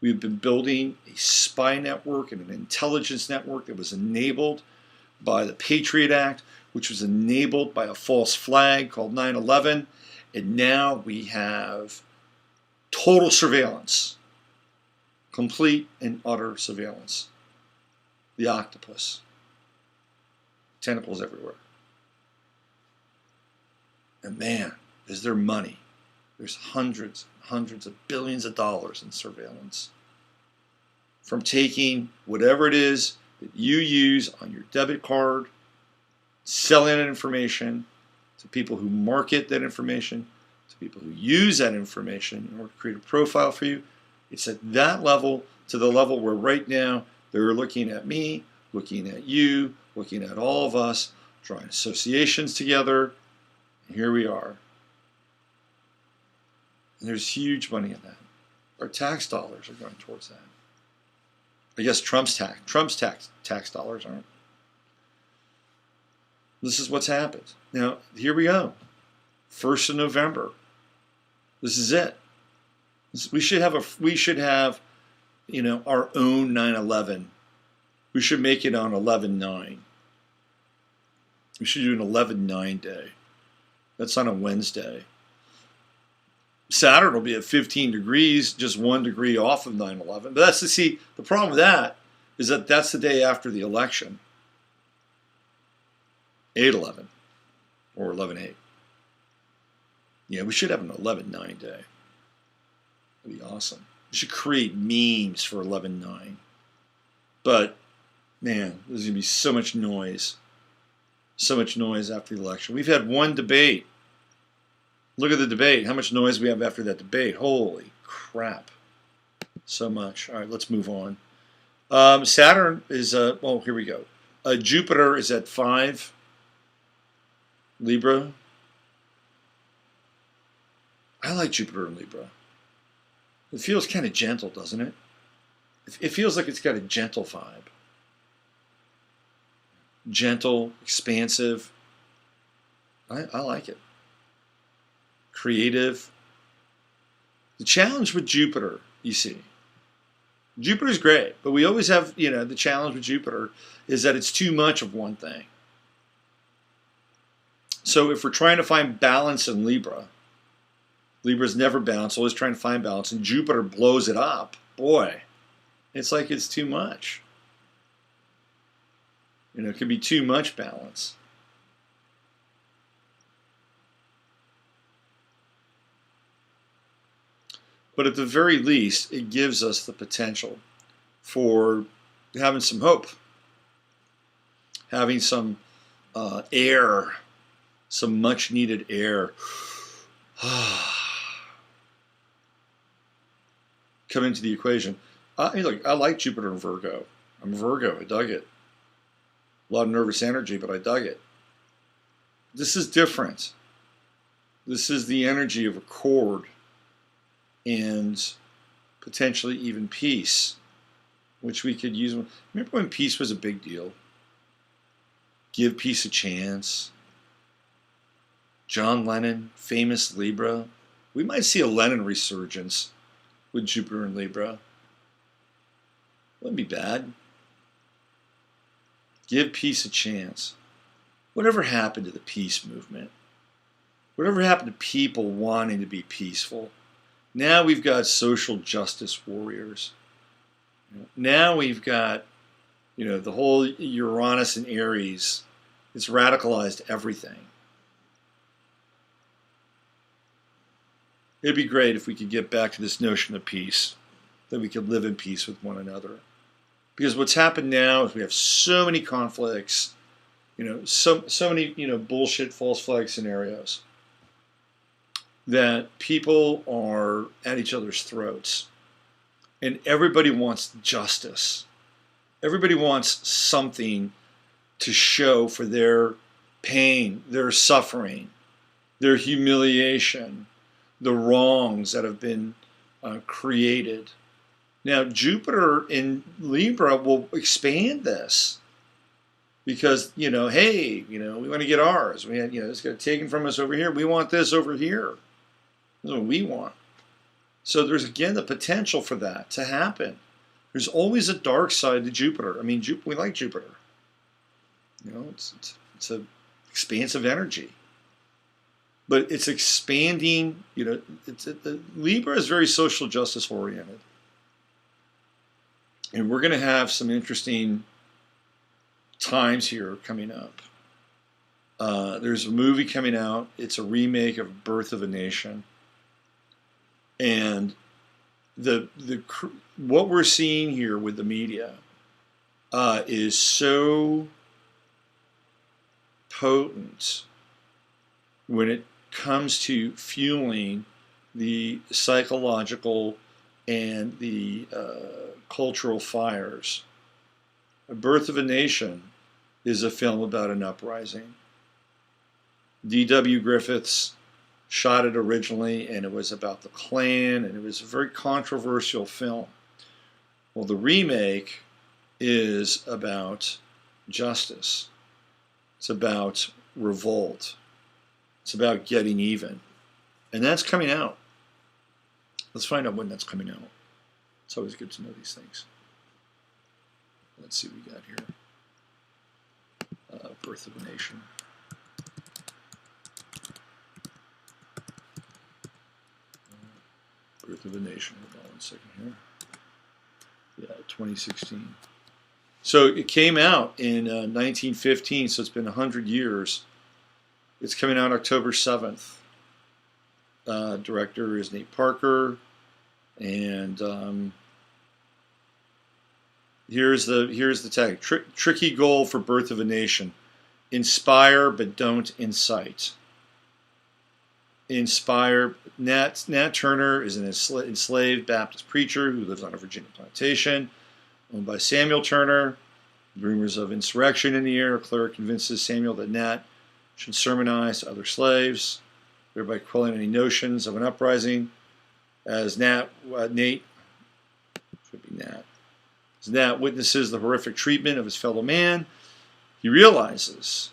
We've been building a spy network and an intelligence network that was enabled by the Patriot Act, which was enabled by a false flag called 9/11. And now we have total surveillance, complete and utter surveillance. The octopus, tentacles everywhere. And man, is there money. There's hundreds of billions of dollars in surveillance. From taking whatever it is that you use on your debit card, selling that information to people who market that information, to people who use that information in order to create a profile for you. It's at that level to the level where right now they're looking at me, looking at you, looking at all of us, drawing associations together. And here we are. And there's huge money in that. Our tax dollars are going towards that. I guess Trump's tax dollars aren't. This is what's happened. Now, here we go. 1st of November. This is it. We should have our own 9/11. We should make it on 11/9. We should do an 11/9 day. That's on a Wednesday. Saturn will be at 15 degrees, just 1 degree off of 9/11. But the problem with that is that that's the day after the election. 8/11 or 11/8. Yeah, we should have an 11/9 day. That'd be awesome. We should create memes for 11/9. But, man, there's going to be so much noise. So much noise after the election. We've had one debate. Look at the debate. How much noise we have after that debate. Holy crap. So much. All right, let's move on. Saturn is, here we go. Jupiter is at 5. Libra. I like Jupiter in Libra. It feels kind of gentle, doesn't it? It feels like it's got a gentle vibe. Gentle, expansive. I like it. Creative. The challenge with Jupiter, you see. Jupiter's great, but we always have, the challenge with Jupiter is that it's too much of one thing. So if we're trying to find balance in Libra, Libra's never balanced, always trying to find balance, and Jupiter blows it up. Boy, it's like it's too much. It could be too much balance. But at the very least, it gives us the potential for having some hope, having some air, some much-needed air come into the equation. Look, I like Jupiter and Virgo. I'm a Virgo. I dug it. A lot of nervous energy, but I dug it. This is different. This is the energy of accord and potentially even peace, which we could use. Remember when peace was a big deal? Give peace a chance. John Lennon, famous Libra. We might see a Lennon resurgence with Jupiter and Libra. Wouldn't be bad. Give peace a chance. Whatever happened to the peace movement? Whatever happened to people wanting to be peaceful? Now we've got social justice warriors. Now we've got, the whole Uranus and Aries. It's radicalized everything. It'd be great if we could get back to this notion of peace, that we could live in peace with one another. Because what's happened now is we have so many conflicts, so many, bullshit false flag scenarios that people are at each other's throats. And everybody wants justice. Everybody wants something to show for their pain, their suffering, their humiliation, the wrongs that have been created. Now, Jupiter in Libra will expand this because, hey, we want to get ours. We had, this got taken from us over here. We want this over here. This is what we want. So there's, again, the potential for that to happen. There's always a dark side to Jupiter. I mean, we like Jupiter. It's an expansive energy. But it's expanding, Libra is very social justice oriented. And we're going to have some interesting times here coming up. There's a movie coming out. It's a remake of Birth of a Nation. And what we're seeing here with the media is so potent when it comes to fueling the psychological and the cultural fires. A Birth of a Nation is a film about an uprising. D.W. Griffiths shot it originally, and it was about the Klan, and it was a very controversial film. Well, the remake is about justice. It's about revolt. It's about getting even. And that's coming out. Let's find out when that's coming out. It's always good to know these things. Let's see what we got here. Birth of a Nation. Birth of a Nation. Hold on one second here. Yeah, 2016. So it came out in 1915, so it's been 100 years. It's coming out October 7th. Director is Nate Parker. And here's the tag. Tricky goal for Birth of a Nation. Inspire, but don't incite. Inspire. Nat Turner is an enslaved Baptist preacher who lives on a Virginia plantation owned by Samuel Turner. Rumors of insurrection in the air. A cleric convinces Samuel that Nat should sermonize to other slaves, thereby quelling any notions of an uprising. As Nat witnesses the horrific treatment of his fellow man, he realizes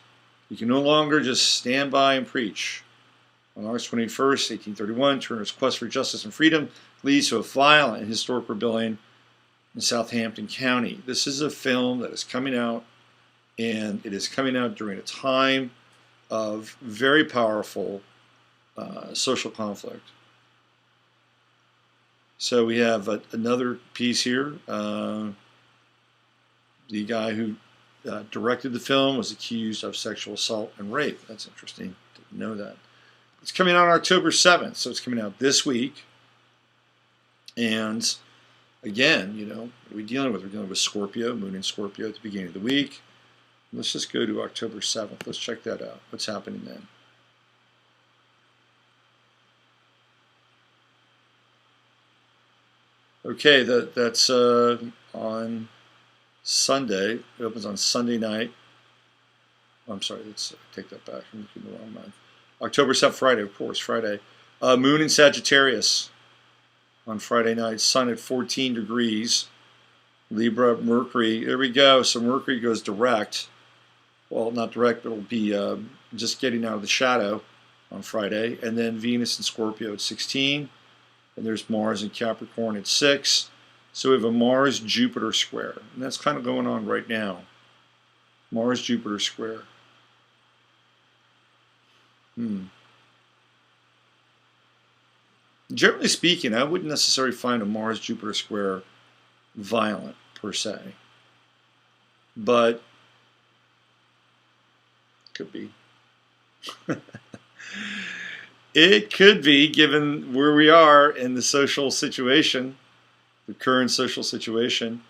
he can no longer just stand by and preach. On August 21st, 1831, Turner's quest for justice and freedom leads to a violent and historic rebellion in Southampton County. This is a film that is coming out, and it is coming out during a time of very powerful social conflict. So we have another piece here. The guy who directed the film was accused of sexual assault and rape. That's interesting. Didn't know that. It's coming out on October 7th, so it's coming out this week. And again, what are we dealing with? We're dealing with Scorpio, Moon in Scorpio at the beginning of the week. Let's just go to October 7th. Let's check that out. What's happening then? Okay, that's on Sunday. It opens on Sunday night. I'm sorry, let's take that back. I'm looking in the wrong month. October 7th, Friday, of course, Friday. Moon in Sagittarius on Friday night. Sun at 14 degrees. Libra, Mercury. There we go. So Mercury goes direct. Well, not direct, but it'll be just getting out of the shadow on Friday. And then Venus in Scorpio at 16. And there's Mars in Capricorn at 6. So we have a Mars-Jupiter square. And that's kind of going on right now. Mars-Jupiter square. Generally speaking, I wouldn't necessarily find a Mars-Jupiter square violent per se, but could be. It could be, given where we are in the social situation, the current social situation.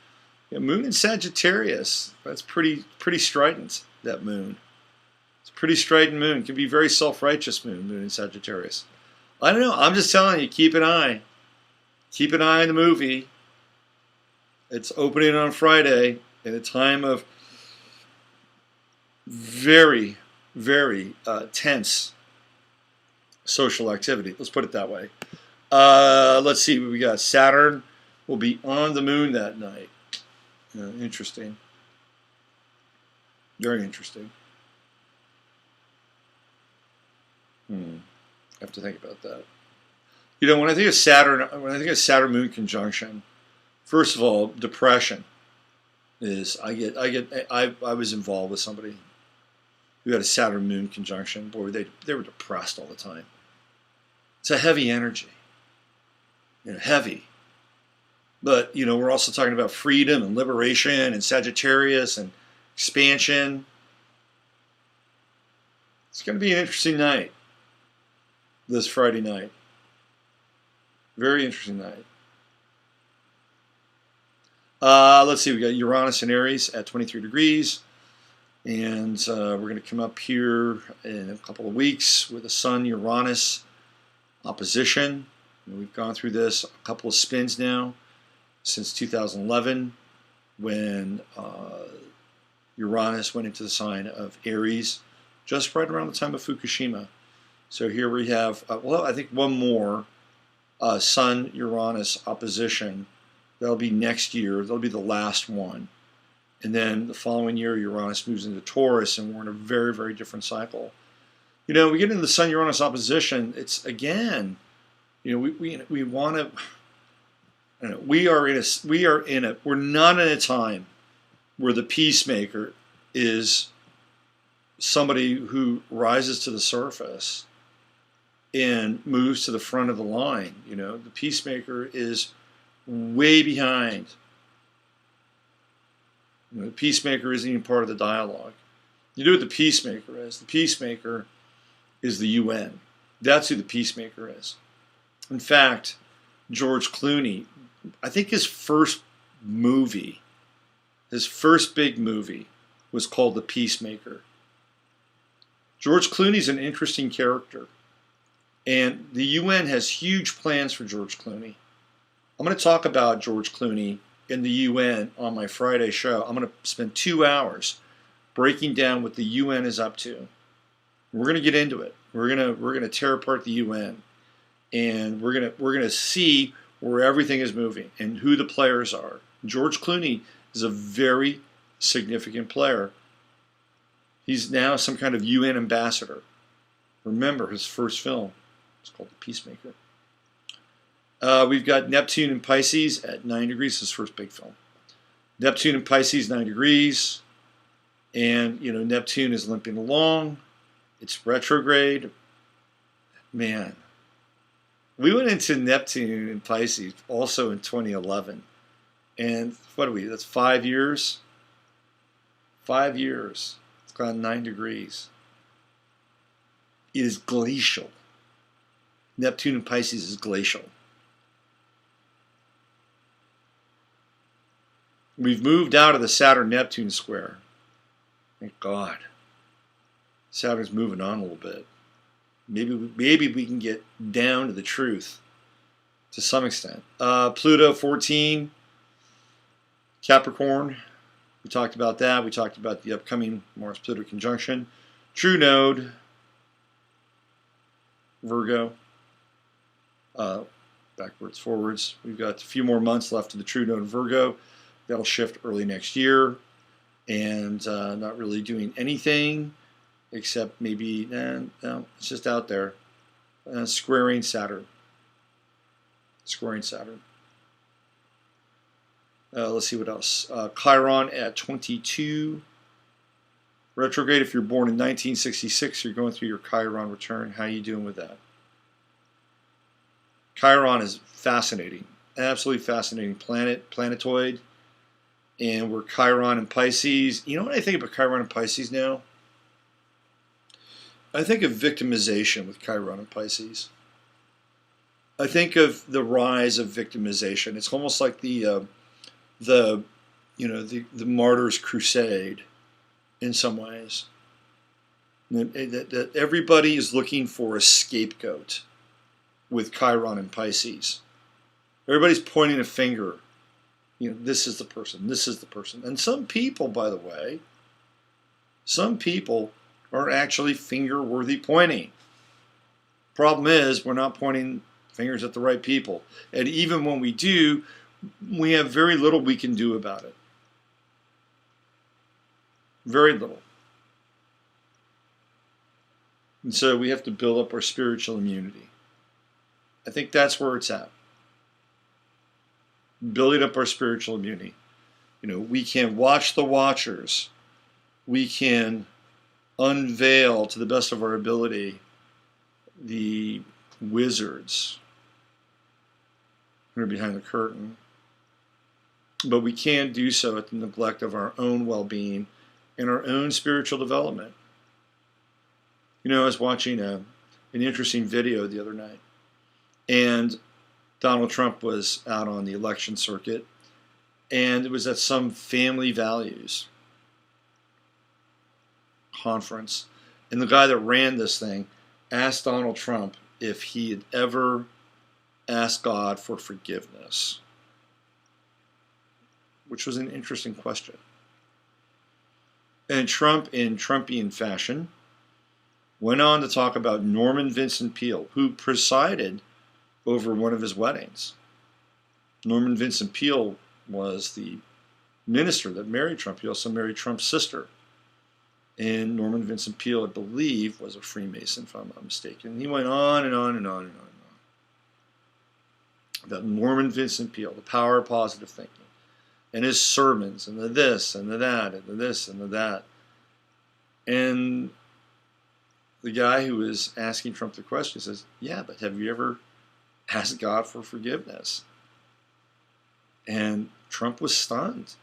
Yeah, moon in Sagittarius, that's pretty strident, that moon. It's a pretty strident moon. It can be a very self-righteous moon in Sagittarius. I don't know. I'm just telling you, keep an eye. Keep an eye on the movie. It's opening on Friday in a time of very, very tense social activity. Let's put it that way. Let's see what we got. Saturn will be on the moon that night. Interesting. Very interesting. I have to think about that. You know, when I think of Saturn Moon conjunction, first of all, depression is I was involved with somebody who had a Saturn Moon conjunction. Boy, they were depressed all the time. It's a heavy energy. Heavy. But, we're also talking about freedom and liberation and Sagittarius and expansion. It's going to be an interesting night this Friday night. Very interesting night. Let's see, we got Uranus and Aries at 23 degrees. And we're going to come up here in a couple of weeks with a Sun-Uranus opposition. We've gone through this a couple of spins now since 2011 when Uranus went into the sign of Aries just right around the time of Fukushima. So here we have, I think one more Sun-Uranus opposition. That'll be next year. That'll be the last one. And then the following year, Uranus moves into Taurus, and we're in a very, very different cycle. We get into the Sun-Uranus opposition. It's, again, we want to. We're not in a time where the peacemaker is somebody who rises to the surface and moves to the front of the line. The peacemaker is way behind. The peacemaker isn't even part of the dialogue. You know what the peacemaker is? The peacemaker is the UN. That's who the peacemaker is. In fact, George Clooney, I think his first big movie was called The Peacemaker. George Clooney's an interesting character. And the UN has huge plans for George Clooney. I'm going to talk about George Clooney in the UN on my Friday show. I'm going to spend 2 hours breaking down what the UN is up to. We're going to get into it. We're going to tear apart the UN, and we're going to see where everything is moving and who the players are. George Clooney is a very significant player. He's now some kind of UN ambassador. Remember his first film. It's called The Peacemaker. We've got Neptune and Pisces at 9 degrees, his first big film. Neptune and Pisces, 9 degrees. And, Neptune is limping along. It's retrograde. Man. We went into Neptune and Pisces also in 2011. And what are we? That's 5 years? 5 years. It's gone 9 degrees. It is glacial. Neptune and Pisces is glacial. We've moved out of the Saturn-Neptune square. Thank God. Saturn's moving on a little bit. Maybe we can get down to the truth to some extent. Pluto 14, Capricorn. We talked about that. We talked about the upcoming Mars-Pluto conjunction. True node, Virgo. Backwards, forwards. We've got a few more months left of the true node Virgo. That'll shift early next year, and not really doing anything except maybe, no, it's just out there. Squaring Saturn. Let's see what else. Chiron at 22. Retrograde, if you're born in 1966, you're going through your Chiron return. How are you doing with that? Chiron is fascinating. absolutely fascinating planetoid. And we're Chiron and Pisces. You know what I think about Chiron and Pisces now? I think of victimization with Chiron and Pisces. I think of the rise of victimization. It's almost like the martyr's crusade in some ways. That everybody is looking for a scapegoat with Chiron and Pisces. Everybody's pointing a finger. This is the person, this is the person. And some people, by the way, are actually finger-worthy pointing. Problem is, we're not pointing fingers at the right people. And even when we do, we have very little we can do about it. Very little. And so we have to build up our spiritual immunity. I think that's where it's at. Building up our spiritual immunity. We can watch the watchers. We can unveil to the best of our ability the wizards who are behind the curtain. But we can't do so at the neglect of our own well-being and our own spiritual development. I was watching an interesting video the other night, and Donald Trump was out on the election circuit, and it was at some family values conference. And the guy that ran this thing asked Donald Trump if he had ever asked God for forgiveness, which was an interesting question. And Trump, in Trumpian fashion, went on to talk about Norman Vincent Peale, who presided over one of his weddings. Norman Vincent Peale was the minister that married Trump. He also married Trump's sister. And Norman Vincent Peale, I believe, was a Freemason, if I'm not mistaken. And he went on and on and on and on and on about Norman Vincent Peale, the power of positive thinking, and his sermons, and the this, and the that, and the this, and the that. And the guy who was asking Trump the question says, yeah, but have you ever asked God for forgiveness? And Trump was stunned.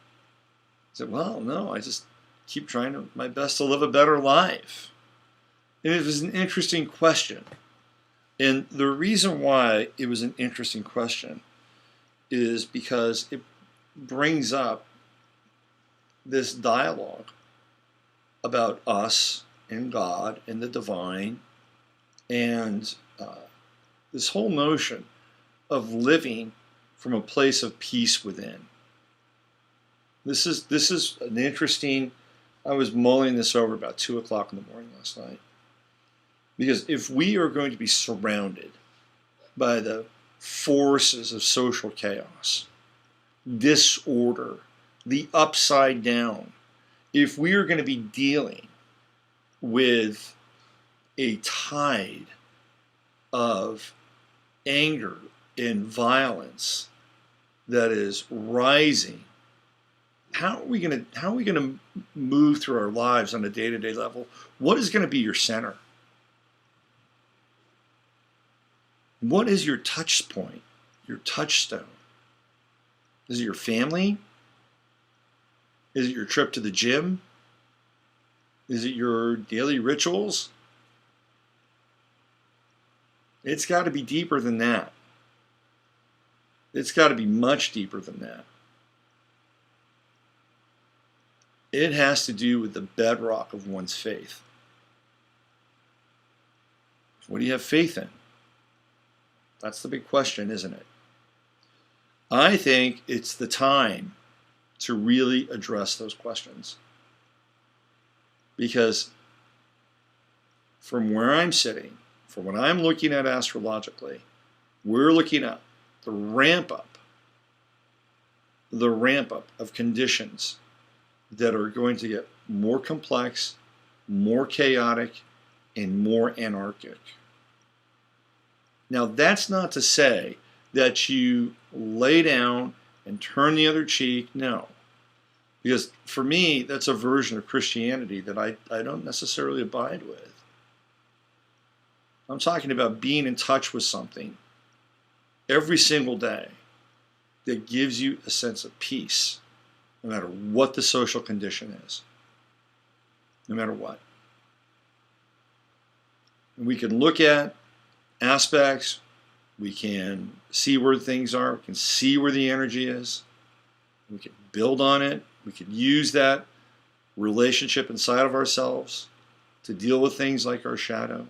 He said, well, no, I just keep trying my best to live a better life. And it was an interesting question. And the reason why it was an interesting question is because it brings up this dialogue about us and God and the divine, and this whole notion of living from a place of peace within. This is an interesting. I was mulling this over about 2 o'clock in the morning last night, because if we are going to be surrounded by the forces of social chaos, disorder, the upside down, if we are going to be dealing with a tide of anger and violence that is rising, how are we going to move through our lives on a day-to-day level? What is going to be your center? What is your touch point, your touchstone? Is it your family? Is it your trip to the gym? Is it your daily rituals? It's got to be deeper than that. It's got to be much deeper than that. It has to do with the bedrock of one's faith. What do you have faith in? That's the big question, isn't it? I think it's the time to really address those questions. Because from where I'm sitting, from what I'm looking at astrologically, we're looking at the ramp up of conditions that are going to get more complex, more chaotic, and more anarchic. Now, that's not to say that you lay down and turn the other cheek. No. Because for me, that's a version of Christianity that I don't necessarily abide with. I'm talking about being in touch with something every single day that gives you a sense of peace, no matter what the social condition is, no matter what. And we can look at aspects, we can see where things are, we can see where the energy is, we can build on it, we can use that relationship inside of ourselves to deal with things like our shadow,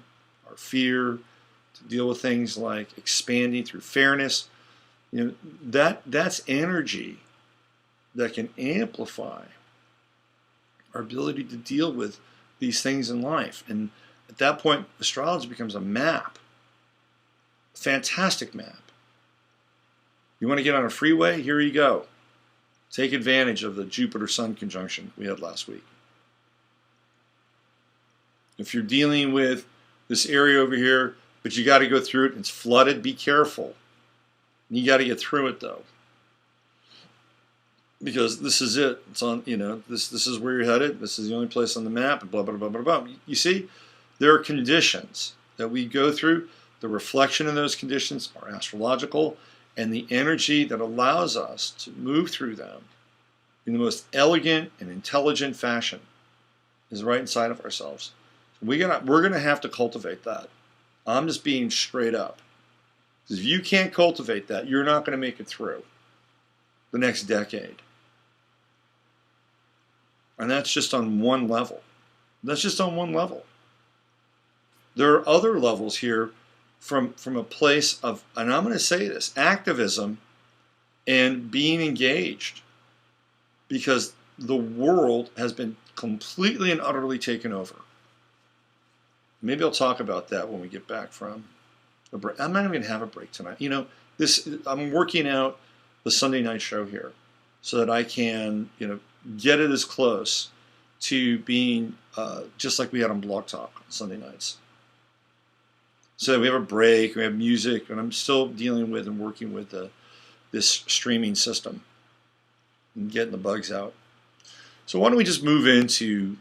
our fear, to deal with things like expanding through fairness. That's energy that can amplify our ability to deal with these things in life. And at that point, astrology becomes a map, a fantastic map. You want to get on a freeway? Here you go. Take advantage of the Jupiter-Sun conjunction we had last week. If you're dealing with this area over here, but you got to go through it, and it's flooded, be careful. You got to get through it, though. Because this is it. It's on, this is where you're headed. This is the only place on the map, and blah, blah, blah, blah, blah. You see, there are conditions that we go through. The reflection of those conditions are astrological, and the energy that allows us to move through them in the most elegant and intelligent fashion is right inside of ourselves. We're going to have to cultivate that. I'm just being straight up. Because if you can't cultivate that, you're not going to make it through the next decade. And that's just on one level. That's just on one level. There are other levels here from a place of, and I'm going to say this, activism and being engaged. Because the world has been completely and utterly taken over. Maybe I'll talk about that when we get back from a break. I'm not even going to have a break tonight. I'm working out the Sunday night show here so that I can, get it as close to being just like we had on Blog Talk on Sunday nights. So that we have a break, we have music, and I'm still dealing with and working with this streaming system and getting the bugs out. So why don't we just move into,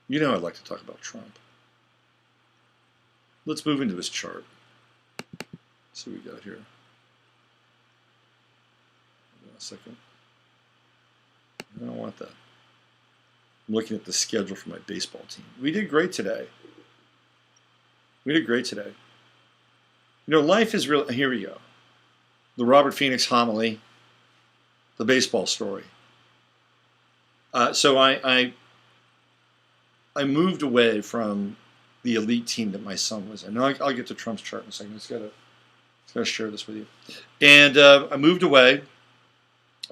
I'd like to talk about Trump. Let's move into his chart. See what we got here. Hold on a second. I don't want that. I'm looking at the schedule for my baseball team. We did great today. Life is real. Here we go. The Robert Phoenix homily, the baseball story. So I moved away from the elite team that my son was in. Now I'll get to Trump's chart in a second. I just gotta share this with you. And I moved away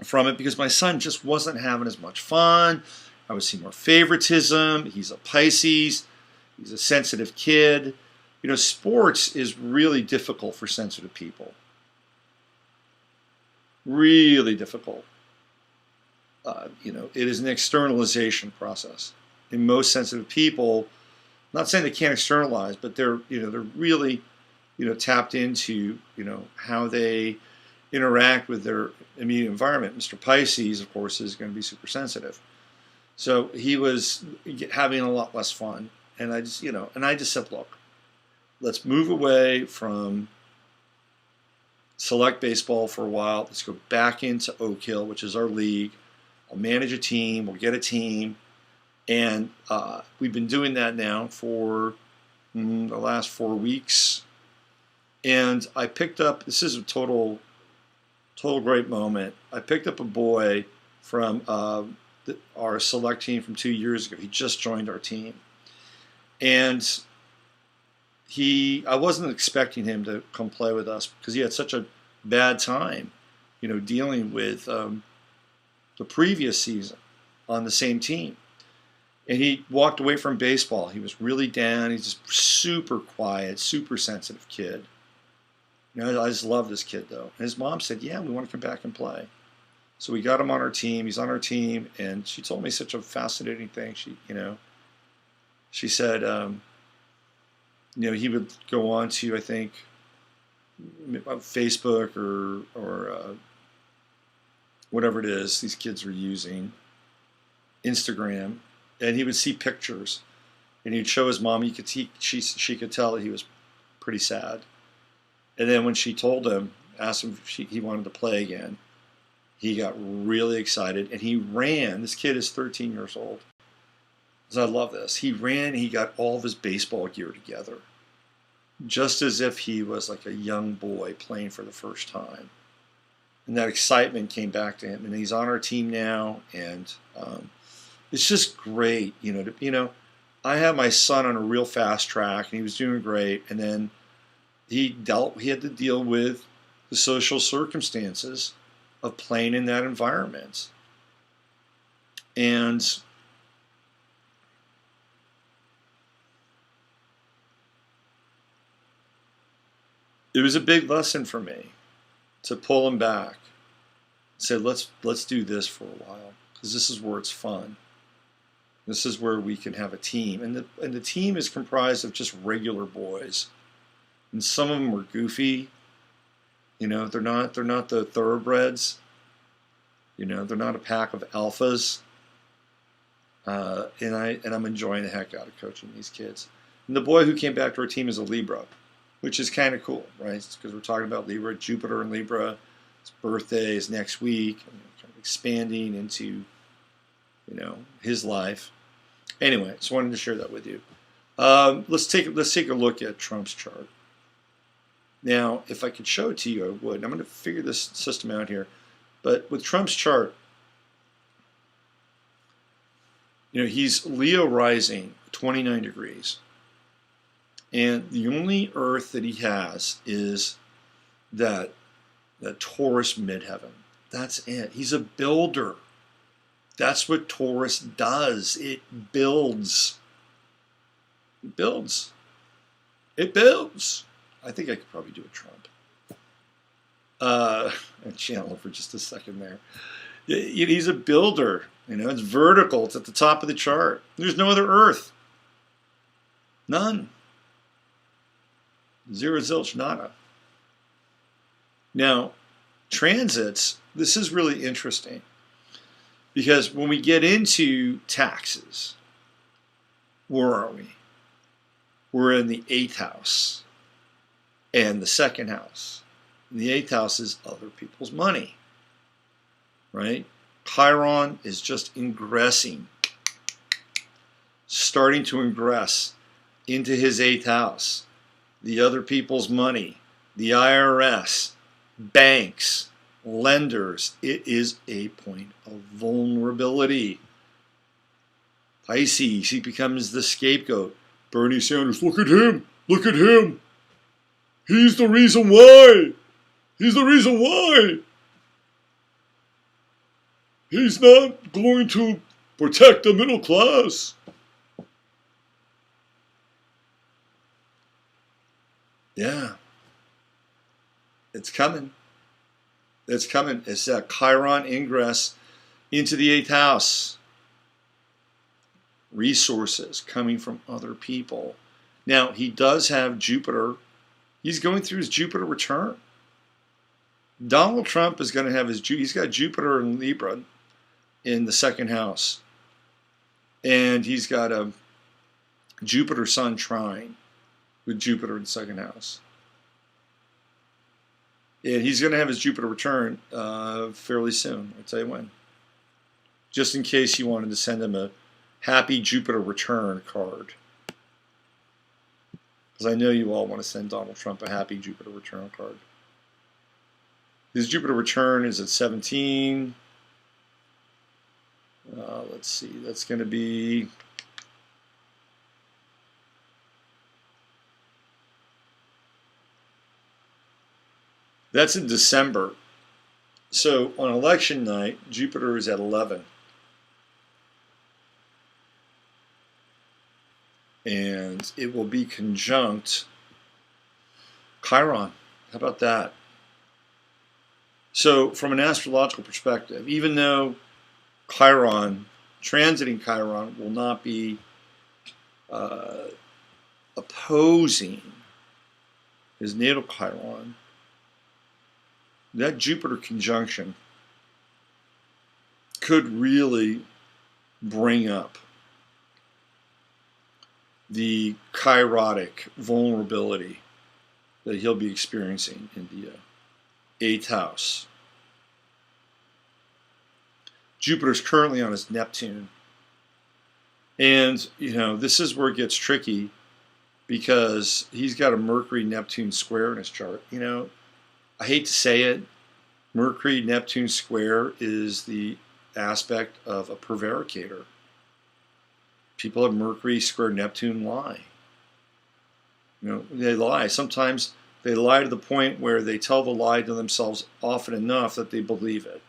from it because my son just wasn't having as much fun. I would see more favoritism. He's a Pisces. He's a sensitive kid. Sports is really difficult for sensitive people. Really difficult. It is an externalization process. In most sensitive people, I'm not saying they can't externalize, but they're really, tapped into, how they interact with their immediate environment. Mr. Pisces, of course, is going to be super sensitive. So he was having a lot less fun. And I just said, look, let's move away from select baseball for a while. Let's go back into Oak Hill, which is our league. I'll manage a team. We'll get a team. And we've been doing that now for the last 4 weeks. And I picked up, this is a total great moment. I picked up a boy from our select team from 2 years ago. He just joined our team. And I wasn't expecting him to come play with us because he had such a bad time, dealing with the previous season on the same team. And he walked away from baseball. He was really down. He's just super quiet, super sensitive kid. I just love this kid, though. And his mom said, yeah, we want to come back and play. So we got him on our team. He's on our team. And she told me such a fascinating thing. She said, he would go on to, I think, Facebook or whatever it is these kids are using, Instagram, and he would see pictures, and he'd show his mom. She could tell that he was pretty sad. And then when she told him asked him if he wanted to play again. He got really excited, and he ran. This kid is 13 years old. So I love this. He ran, he got all of his baseball gear together, just as if he was like a young boy playing for the first time. And that excitement came back to him, and he's on our team now, and it's just great, I had my son on a real fast track, and he was doing great, and then he had to deal with the social circumstances of playing in that environment. And it was a big lesson for me to pull him back, say, let's do this for a while, because this is where it's fun. This is where we can have a team, and the team is comprised of just regular boys, and some of them are goofy. They're not the thoroughbreds. They're not a pack of alphas. And I'm enjoying the heck out of coaching these kids. And the boy who came back to our team is a Libra, which is kind of cool, right? Because we're talking about Libra, Jupiter and Libra. His birthday is next week. I'm kind of expanding into, his life. Anyway, just wanted to share that with you. Let's take a look at Trump's chart. Now, if I could show it to you, I would. I'm going to figure this system out here. But with Trump's chart, he's Leo rising, 29 degrees. And the only Earth that he has is that Taurus midheaven. That's it. He's a builder. That's what Taurus does. It builds. It builds. It builds. I think I could probably do a Trump. Channel for just a second there. He's a builder. It's vertical. It's at the top of the chart. There's no other Earth. None. Zero, zilch, nada. Now, transits, this is really interesting. Because when we get into taxes, where are we? We're in the 8th house and the 2nd house. And the 8th house is other people's money, right? Chiron is just ingressing, starting to ingress into his 8th house. The other people's money, the IRS, banks, lenders. It is a point of vulnerability. Pisces, he becomes the scapegoat. Bernie Sanders, look at him. Look at him. He's the reason why. He's the reason why. He's not going to protect the middle class. Yeah. It's coming. It's coming. It's that Chiron ingress into the 8th house. Resources coming from other people. Now, he does have Jupiter. He's going through his Jupiter return. Donald Trump is going to have he's got Jupiter and Libra in the 2nd house. And he's got a Jupiter Sun trine with Jupiter in the 2nd house. And he's going to have his Jupiter return fairly soon. I'll tell you when. Just in case you wanted to send him a happy Jupiter return card. Because I know you all want to send Donald Trump a happy Jupiter return card. His Jupiter return is at 17. Let's see. That's going to be... That's in December. So on election night, Jupiter is at 11. And it will be conjunct Chiron. How about that? So from an astrological perspective, even though Chiron, transiting Chiron, will not be opposing his natal Chiron, that Jupiter conjunction could really bring up the chirotic vulnerability that he'll be experiencing in 8th house. Jupiter's currently on his Neptune. And, you know, this is where it gets tricky because he's got a Mercury-Neptune square in his chart. You know, I hate to say it, Mercury-Neptune square is the aspect of a prevaricator. People have Mercury square Neptune lie. You know, they lie. Sometimes they lie to the point where they tell the lie to themselves often enough that they believe it,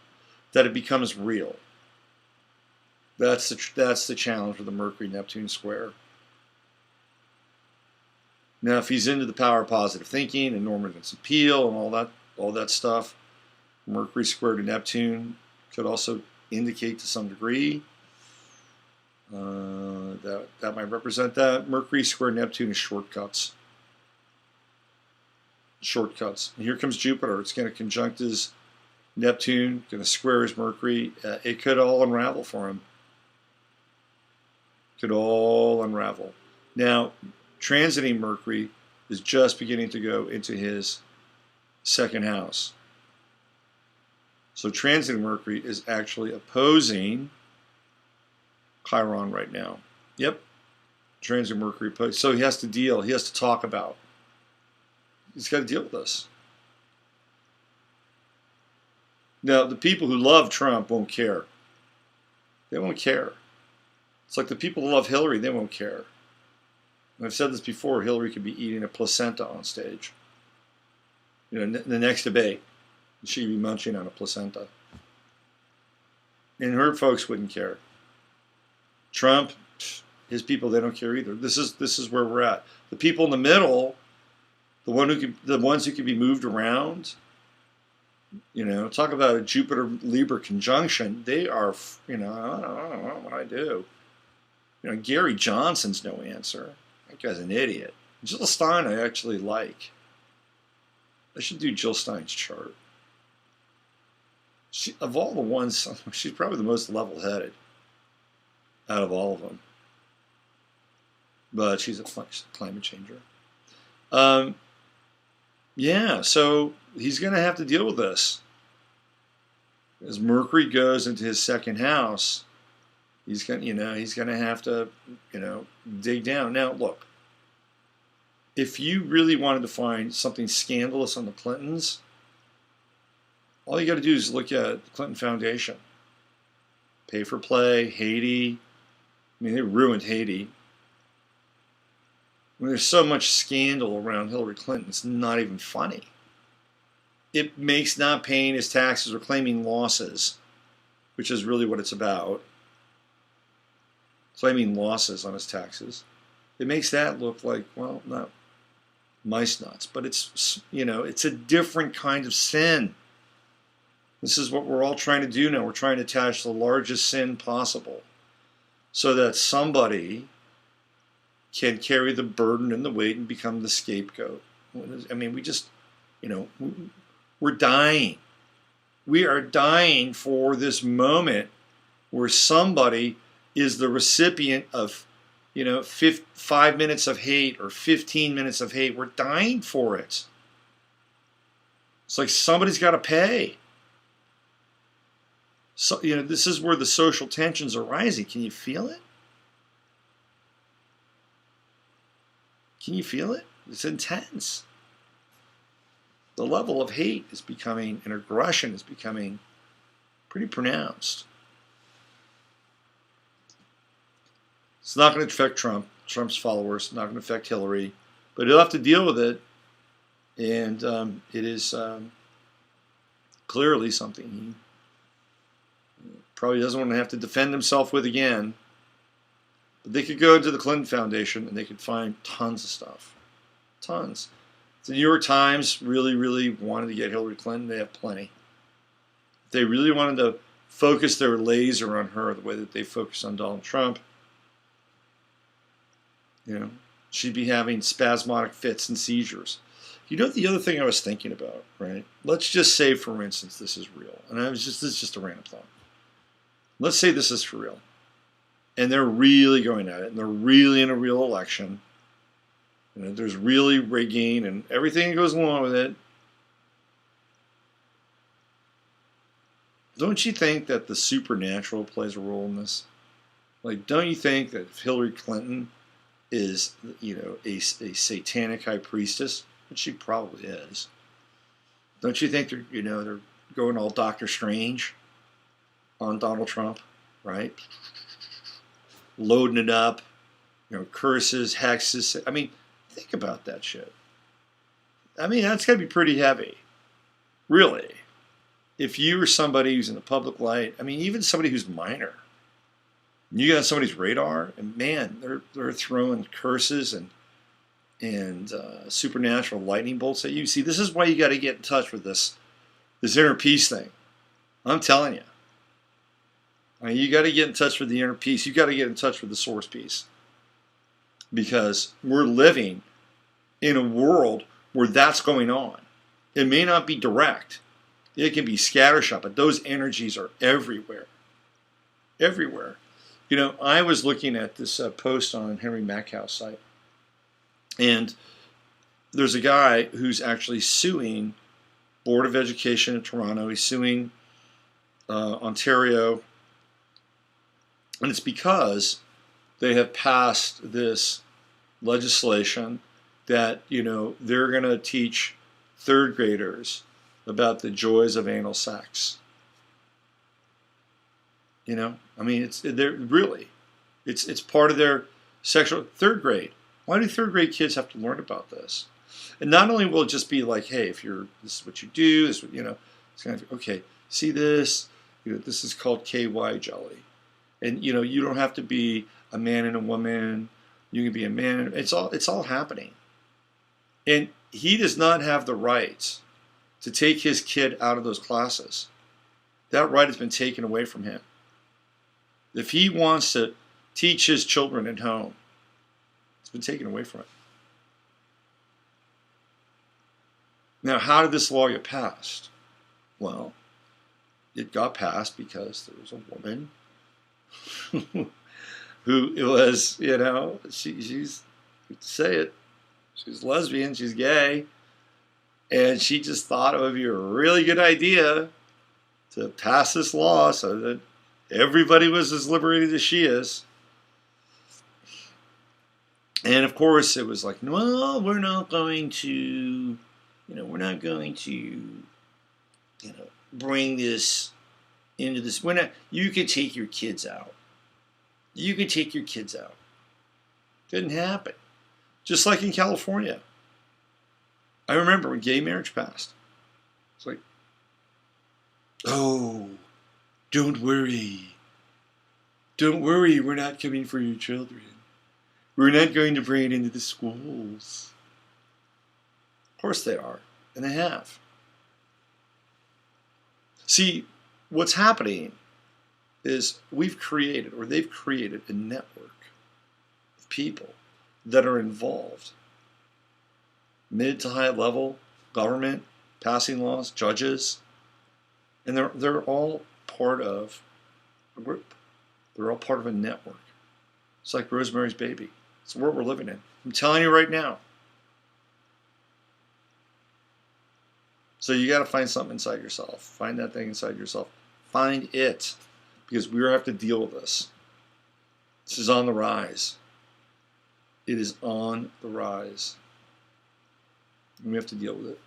that it becomes real. That's the challenge with the Mercury-Neptune square. Now, if he's into the power of positive thinking and normance appeal and all that stuff, Mercury square to Neptune could also indicate to some degree that might represent that. Mercury square Neptune is shortcuts. Shortcuts. And here comes Jupiter. It's going to conjunct his Neptune, going to square his Mercury. It could all unravel for him. Could all unravel. Now, transiting Mercury is just beginning to go into his 2nd house. So transiting Mercury is actually opposing Chiron right now. Yep. Transiting Mercury opposed. So he has to deal. He has to talk about. He's got to deal with this. Now, the people who love Trump won't care. They won't care. It's like the people who love Hillary, they won't care. And I've said this before, Hillary could be eating a placenta on stage. You know, the next debate, she'd be munching on a placenta. And her folks wouldn't care. Trump, his people, they don't care either. This is where we're at. The people in the middle, the ones who can be moved around, you know, talk about a Jupiter-Libra conjunction. They are, you know, I don't know what I do. You know, Gary Johnson's no answer. That guy's an idiot. Jill Stein I actually like. I should do Jill Stein's chart. Of all the ones, she's probably the most level-headed out of all of them. But she's a climate changer. Yeah, so he's going to have to deal with this. As Mercury goes into his 2nd house, he's going to have to, you know, dig down. Now, look, if you really wanted to find something scandalous on the Clintons, all you got to do is look at the Clinton Foundation. Pay for play, Haiti. I mean, they ruined Haiti. I mean, there's so much scandal around Hillary Clinton, it's not even funny. It makes not paying his taxes or claiming losses, which is really what it's about. Claiming losses on his taxes. It makes that look like, well, not mice nuts, but it's, you know, it's a different kind of sin. This is what we're all trying to do now. We're trying to attach the largest sin possible so that somebody can carry the burden and the weight and become the scapegoat. I mean, we just, you know, we're dying. We are dying for this moment where somebody is the recipient of, you know, 5 minutes of hate or 15 minutes of hate. We're dying for it. It's like somebody's got to pay. So, you know, this is where the social tensions are rising. Can you feel it? Can you feel it? It's intense. The level of hate is becoming, and aggression is becoming pretty pronounced. It's not going to affect Trump's followers. It's not going to affect Hillary. But he'll have to deal with it. And it is clearly something he probably doesn't want to have to defend himself with again. But they could go to the Clinton Foundation and they could find tons of stuff. Tons. If the New York Times really, really wanted to get Hillary Clinton, they have plenty. If they really wanted to focus their laser on her the way that they focus on Donald Trump, you know, she'd be having spasmodic fits and seizures. You know, the other thing I was thinking about, right? Let's just say, for instance, this is real. And this is just a random thought. Let's say this is for real. And they're really going at it. And they're really in a real election. And there's really rigging and everything that goes along with it. don't you think that the supernatural plays a role in this? Like, don't you think that if Hillary Clinton is, a satanic high priestess, which she probably is, don't you think they're going all Doctor Strange on Donald Trump, right? Loading it up, curses, hexes. I mean, think about that shit. I mean, that's got to be pretty heavy. Really. If you are somebody who's in the public light, I mean, even somebody who's minor, you got somebody's radar, and man, they're throwing curses and supernatural lightning bolts at you. See, this is why you got to get in touch with this inner peace thing. I'm telling you. I mean, you got to get in touch with the inner peace. You got to get in touch with the source peace. Because we're living in a world where that's going on. It may not be direct. It can be scattershot, but those energies are everywhere. Everywhere. I was looking at this post on Henry Mackow's site, and there's a guy who's actually suing Board of Education in Toronto. He's suing Ontario, and it's because they have passed this legislation that, they're going to teach third graders about the joys of anal sex. I mean, it's part of their sexual third grade. Why do third grade kids have to learn about this? And not only will it just be like, hey, this is what you do, it's kind of, okay, see this, this is called KY jelly. And, you don't have to be a man and a woman. You can be a man. It's all happening. And he does not have the right to take his kid out of those classes. That right has been taken away from him. If he wants to teach his children at home, it's been taken away from him. Now, how did this law get passed? Well, it got passed because there was a woman who was, she's, say it, she's lesbian, she's gay, and she just thought it would be a really good idea to pass this law so that everybody was as liberated as she is. And of course it was like, no, we're not going to bring this into this. You could take your kids out. You could take your kids out. Didn't happen. Just like in California. I remember when gay marriage passed. It's like, oh, don't worry. Don't worry, we're not coming for your children. We're not going to bring it into the schools. Of course they are, and they have. See, what's happening is they've created a network of people that are involved. Mid to high level government, passing laws, judges, and they're all part of a group. They're all part of a network. It's like Rosemary's Baby. It's the world we're living in. I'm telling you right now. So you got to find something inside yourself. Find that thing inside yourself. Find it. Because we have to deal with this. This is on the rise. It is on the rise. And we have to deal with it.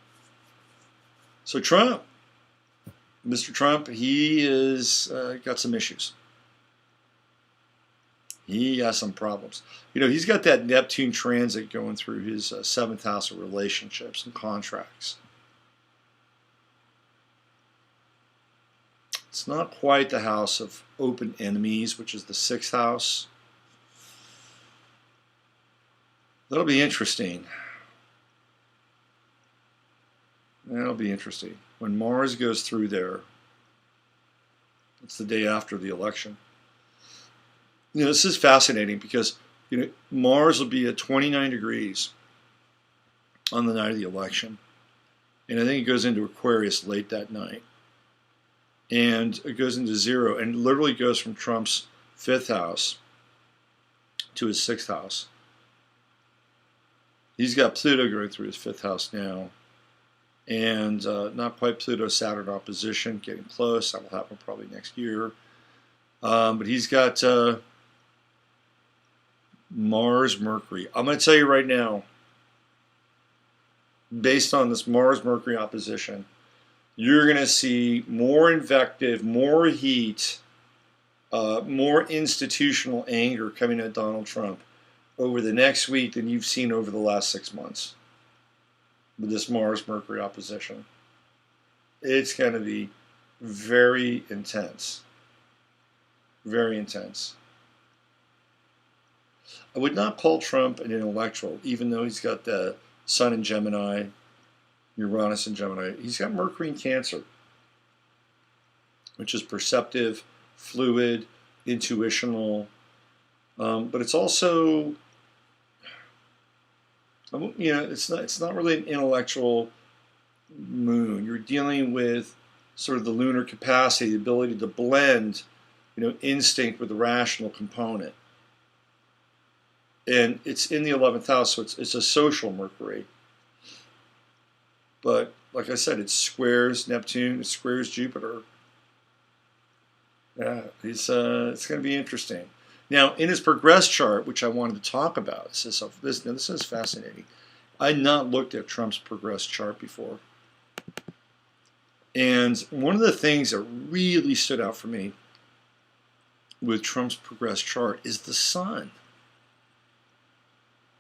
So Trump, Mr. Trump, he is got some issues. He has some problems. He's got that Neptune transit going through his 7th house of relationships and contracts. It's not quite the house of open enemies, which is the 6th house. That'll be interesting. That'll be interesting. When Mars goes through there, it's the day after the election. This is fascinating because, Mars will be at 29 degrees on the night of the election. And I think it goes into Aquarius late that night. And it goes into 0 and literally goes from Trump's 5th house to his 6th house. He's got Pluto going through his 5th house now. and not quite Pluto-Saturn opposition, getting close. That will happen probably next year. But he's got Mars, Mercury. I'm going to tell you right now, based on this Mars-Mercury opposition, you're going to see more invective, more heat, more institutional anger coming at Donald Trump over the next week than you've seen over the last 6 months with this Mars-Mercury opposition. It's going to be very intense. Very intense. I would not call Trump an intellectual, even though he's got the Sun in Gemini, Uranus in Gemini. He's got Mercury in Cancer, which is perceptive, fluid, intuitional, but it's also, it's not really an intellectual moon. You're dealing with sort of the lunar capacity, the ability to blend, instinct with the rational component. And it's in the 11th house, so it's a social Mercury. But like I said, it squares Neptune, it squares Jupiter. Yeah, it's going to be interesting. Now, in his progress chart, which I wanted to talk about, this is fascinating. I had not looked at Trump's progress chart before. And one of the things that really stood out for me with Trump's progress chart is the sun.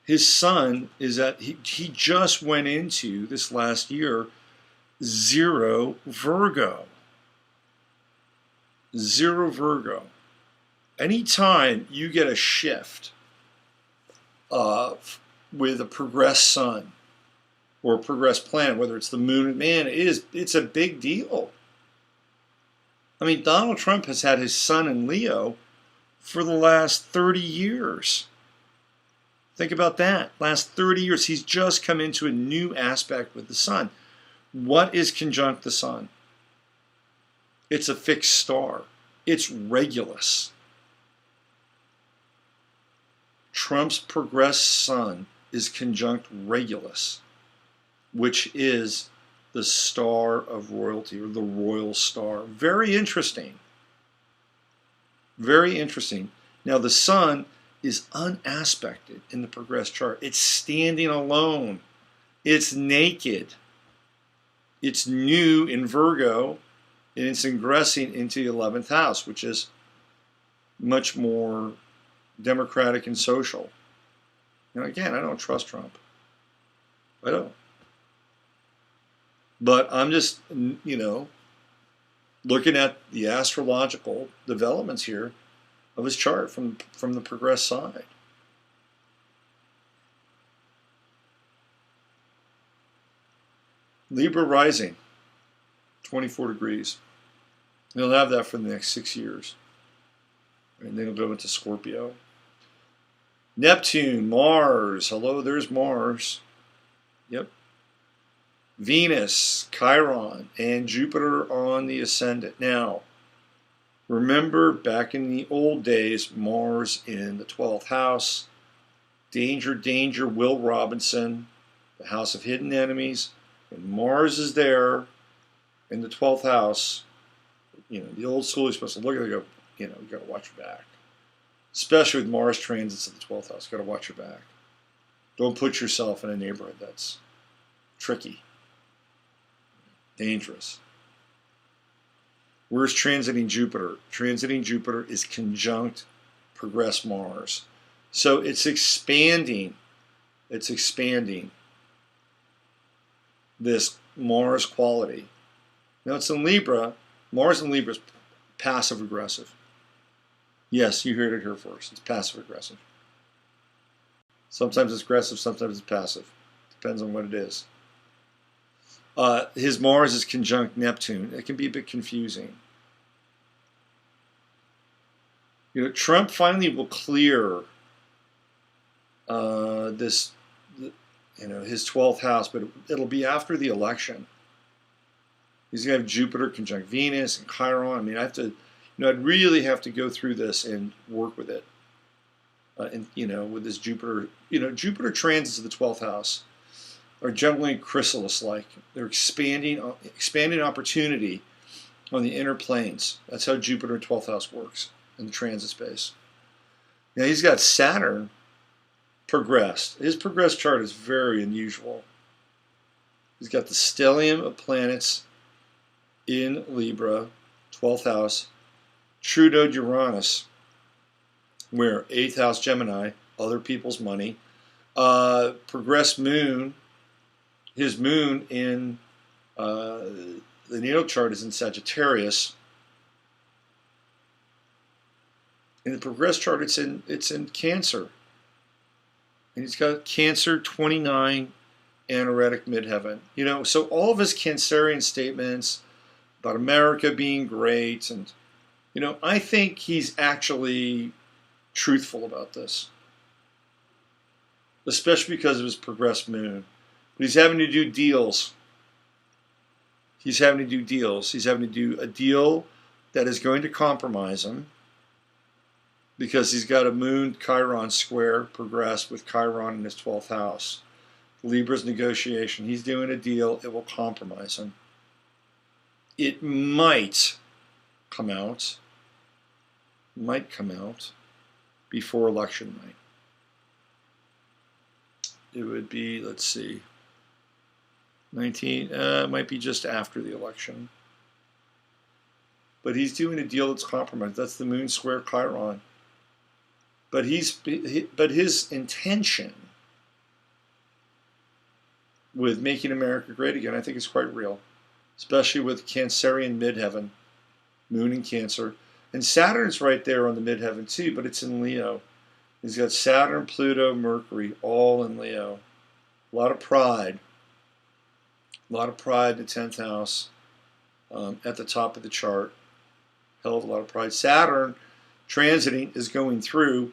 His sun is that he just went into this last year 0 Virgo. 0 Virgo. Anytime you get a shift with a progressed sun or a progressed planet, whether it's the moon, man, it's a big deal. I mean, Donald Trump has had his sun in Leo for the last 30 years. Think about that. Last 30 years, he's just come into a new aspect with the sun. What is conjunct the sun? It's a fixed star. It's Regulus. Trump's progressed sun is conjunct Regulus, which is the star of royalty, or the royal star. Very interesting. Very interesting. Now, the sun is unaspected in the progress chart. It's standing alone. It's naked. It's new in Virgo, and it's ingressing into the 11th house, which is much more democratic and social. Now, again, I don't trust Trump. I don't. But I'm just, looking at the astrological developments here of his chart from the progressed side. Libra rising, 24 degrees. He'll have that for the next 6 years. And then he'll go into Scorpio. Neptune, Mars. Hello, there's Mars. Yep. Venus, Chiron, and Jupiter on the ascendant. Now, remember back in the old days, Mars in the 12th house. Danger, danger, Will Robinson, the house of hidden enemies. When Mars is there in the 12th house, the old school is supposed to look at it and go, you got to watch your back. Especially with Mars transits in the 12th house, you got to watch your back. Don't put yourself in a neighborhood that's tricky, dangerous. Where's transiting Jupiter? Transiting Jupiter is conjunct progressed Mars. So it's expanding. It's expanding this Mars quality. Now it's in Libra. Mars in Libra is passive aggressive. Yes, you heard it here first. It's passive aggressive. Sometimes it's aggressive, sometimes it's passive. Depends on what it is. His Mars is conjunct Neptune. It can be a bit confusing. Trump finally will clear his 12th house, but it'll be after the election. He's going to have Jupiter conjunct Venus and Chiron. I mean, I'd really have to go through this and work with it. With this Jupiter, Jupiter transits the 12th house. are generally chrysalis-like. They're expanding opportunity on the inner planes. That's how Jupiter in 12th house works in the transit space. Now he's got Saturn progressed. His progressed chart is very unusual. He's got the stellium of planets in Libra, 12th house, true node Uranus, where 8th house Gemini, other people's money, progressed moon, his moon in the natal chart is in Sagittarius. In the progressed chart, it's in Cancer. And he's got Cancer 29 anaretic midheaven. You know, so all of his Cancerian statements about America being great, and you know, I think he's actually truthful about this, especially because of his progressed moon. But he's having to do deals. He's having to do deals. He's having to do a deal that is going to compromise him, because he's got a moon Chiron square progressed with Chiron in his 12th house. Libra's negotiation. He's doing a deal. It will compromise him. It might come out before election night. It would be, let's see, 19, might be just after the election. But he's doing a deal that's compromised. That's the moon square Chiron. But his intention with making America great again, I think is quite real, especially with Cancerian midheaven, moon in Cancer. And Saturn's right there on the midheaven too, but it's in Leo. He's got Saturn, Pluto, Mercury, all in Leo. A lot of pride. A lot of pride in the 10th house, at the top of the chart. Hell of a lot of pride. Saturn transiting is going through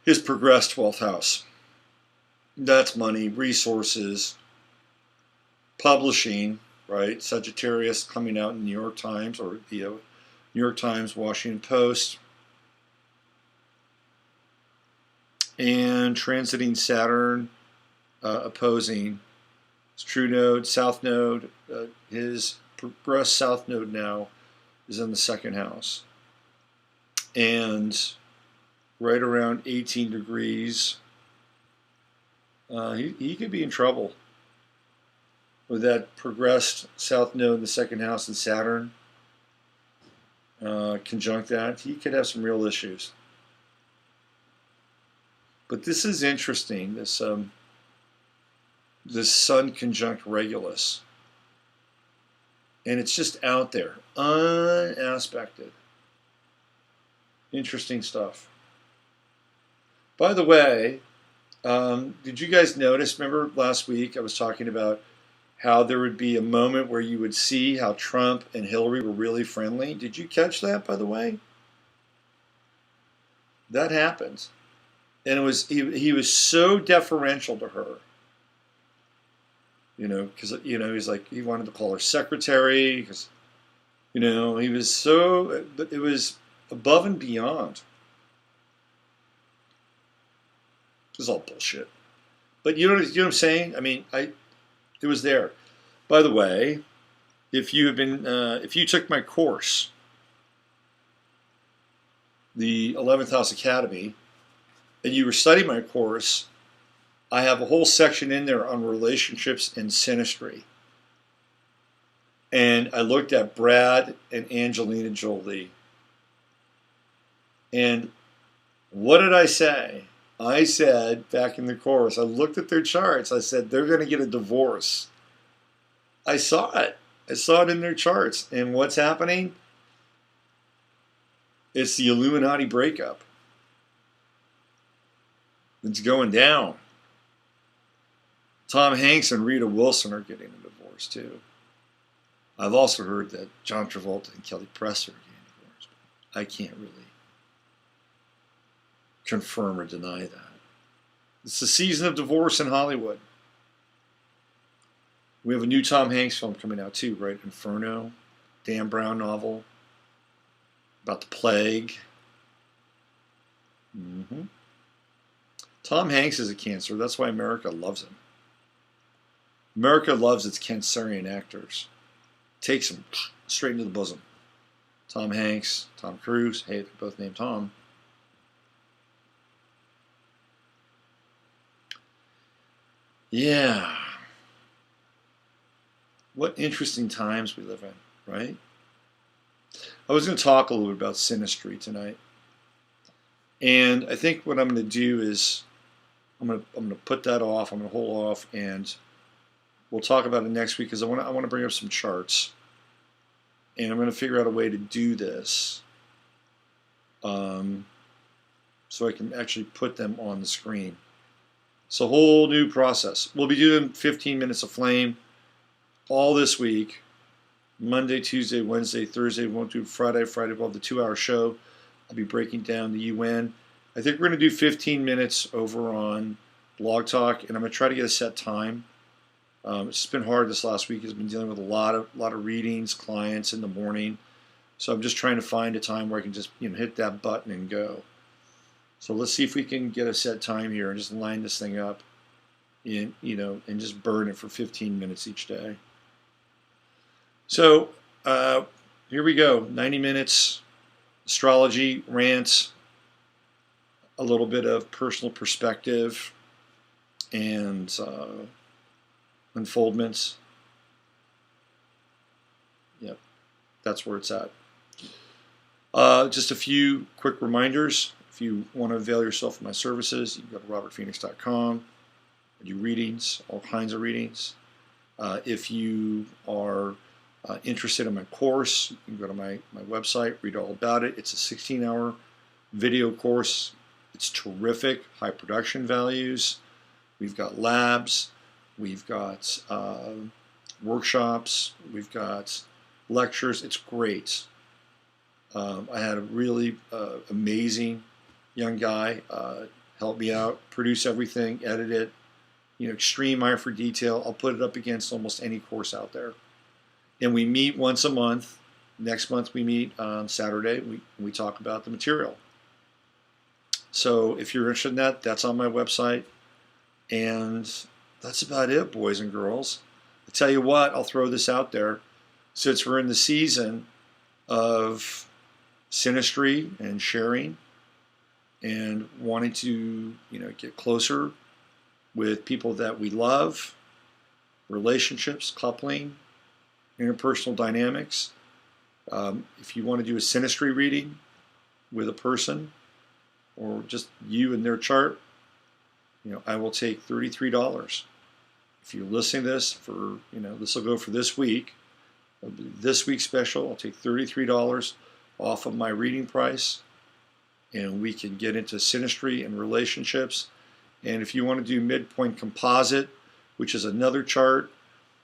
his progressed 12th house. That's money, resources, publishing, right? Sagittarius coming out in New York Times, or New York Times, Washington Post. And transiting Saturn, opposing his true node, south node. His progressed south node now is in the 2nd house. And right around 18 degrees, he could be in trouble with that progressed south node in the 2nd house and Saturn conjunct that. He could have some real issues. But this is interesting, this Sun conjunct Regulus. And it's just out there, unaspected. Interesting stuff. By the way, did you guys notice, remember last week I was talking about how there would be a moment where you would see how Trump and Hillary were really friendly? Did you catch that, by the way? That happened. And it was he was so deferential to her. You know, because, you know, he's like, he wanted to call her secretary, because, you know, he was so, but it was above and beyond. It was all bullshit. But you know what I'm saying? I mean, it was there. By the way, if you took my course, the 11th House Academy, and you were studying my course, I have a whole section in there on relationships and synastry. And I looked at Brad and Angelina Jolie. And what did I say? I said, back in the course, I looked at their charts. I said, they're going to get a divorce. I saw it. I saw it in their charts. And what's happening? It's the Illuminati breakup. It's going down. Tom Hanks and Rita Wilson are getting a divorce too. I've also heard that John Travolta and Kelly Preston are getting divorced. I can't really confirm or deny that. It's the season of divorce in Hollywood. We have a new Tom Hanks film coming out too, right? Inferno, Dan Brown novel about the plague. Tom Hanks is a Cancer. That's why America loves him. America loves its Cancerian actors. Takes them straight into the bosom. Tom Hanks, Tom Cruise. Hey, they're both named Tom. Yeah. What interesting times we live in, right? I was going to talk a little bit about synastry tonight. And I think what I'm going to do is I'm going to put that off. I'm going to hold off, and we'll talk about it next week because I want to bring up some charts. And I'm going to figure out a way to do this so I can actually put them on the screen. It's a whole new process. We'll be doing 15 minutes of flame all this week. Monday, Tuesday, Wednesday, Thursday. We won't do Friday. Friday we'll have the 2-hour show. I'll be breaking down the UN. I think we're going to do 15 minutes over on Blog Talk, and I'm going to try to get a set time. It's just been hard this last week. I've been dealing with a lot of readings, clients in the morning. So I'm just trying to find a time where I can just hit that button and go. So let's see if we can get a set time here and just line this thing up, and just burn it for 15 minutes each day. So here we go. 90 minutes, astrology, rants, a little bit of personal perspective, and unfoldments. Yep, that's where it's at. Just a few quick reminders. If you want to avail yourself of my services, you can go to robertphoenix.com. I do readings, all kinds of readings. If you are interested in my course, you can go to my website, read all about it. It's a 16-hour video course. It's terrific, high production values. We've got labs. We've got workshops. We've got lectures. It's great. I had a really amazing young guy help me out, produce everything, edit it. Extreme eye for detail. I'll put it up against almost any course out there. And we meet once a month. Next month we meet on Saturday. We talk about the material. So if you're interested in that, that's on my website. And that's about it, boys and girls. I tell you what, I'll throw this out there. Since we're in the season of synastry and sharing and wanting to, get closer with people that we love, relationships, coupling, interpersonal dynamics. If you want to do a synastry reading with a person or just you and their chart, I will take $33. If you're listening to this for, this will go for this week. This week's special, I'll take $33 off of my reading price, and we can get into synastry and relationships. And if you want to do midpoint composite, which is another chart,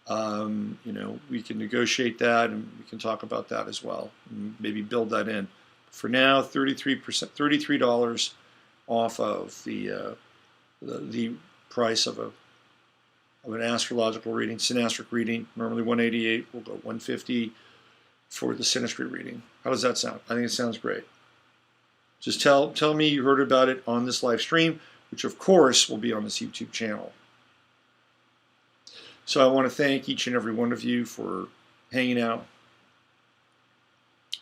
we can negotiate that, and we can talk about that as well, and maybe build that in. For now, $33 off of the price of an astrological reading, synastric reading. Normally $188, we'll go $150 for the synastry reading. How does that sound? I think it sounds great. Just tell me you heard about it on this live stream, which of course will be on this YouTube channel. So I want to thank each and every one of you for hanging out,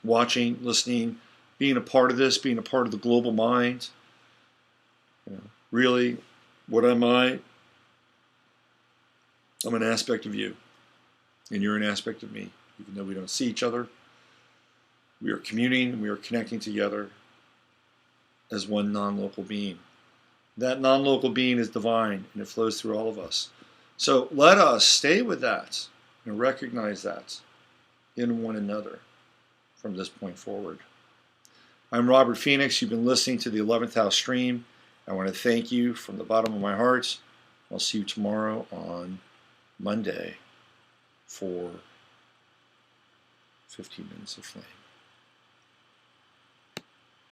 watching, listening, being a part of this, being a part of the global mind. Really, what am I? I'm an aspect of you, and you're an aspect of me. Even though we don't see each other, we are communing, we are connecting together as one non-local being. That non-local being is divine, and it flows through all of us. So let us stay with that and recognize that in one another from this point forward. I'm Robert Phoenix. You've been listening to the 11th House stream. I want to thank you from the bottom of my heart. I'll see you tomorrow on Monday for 15 minutes of flame.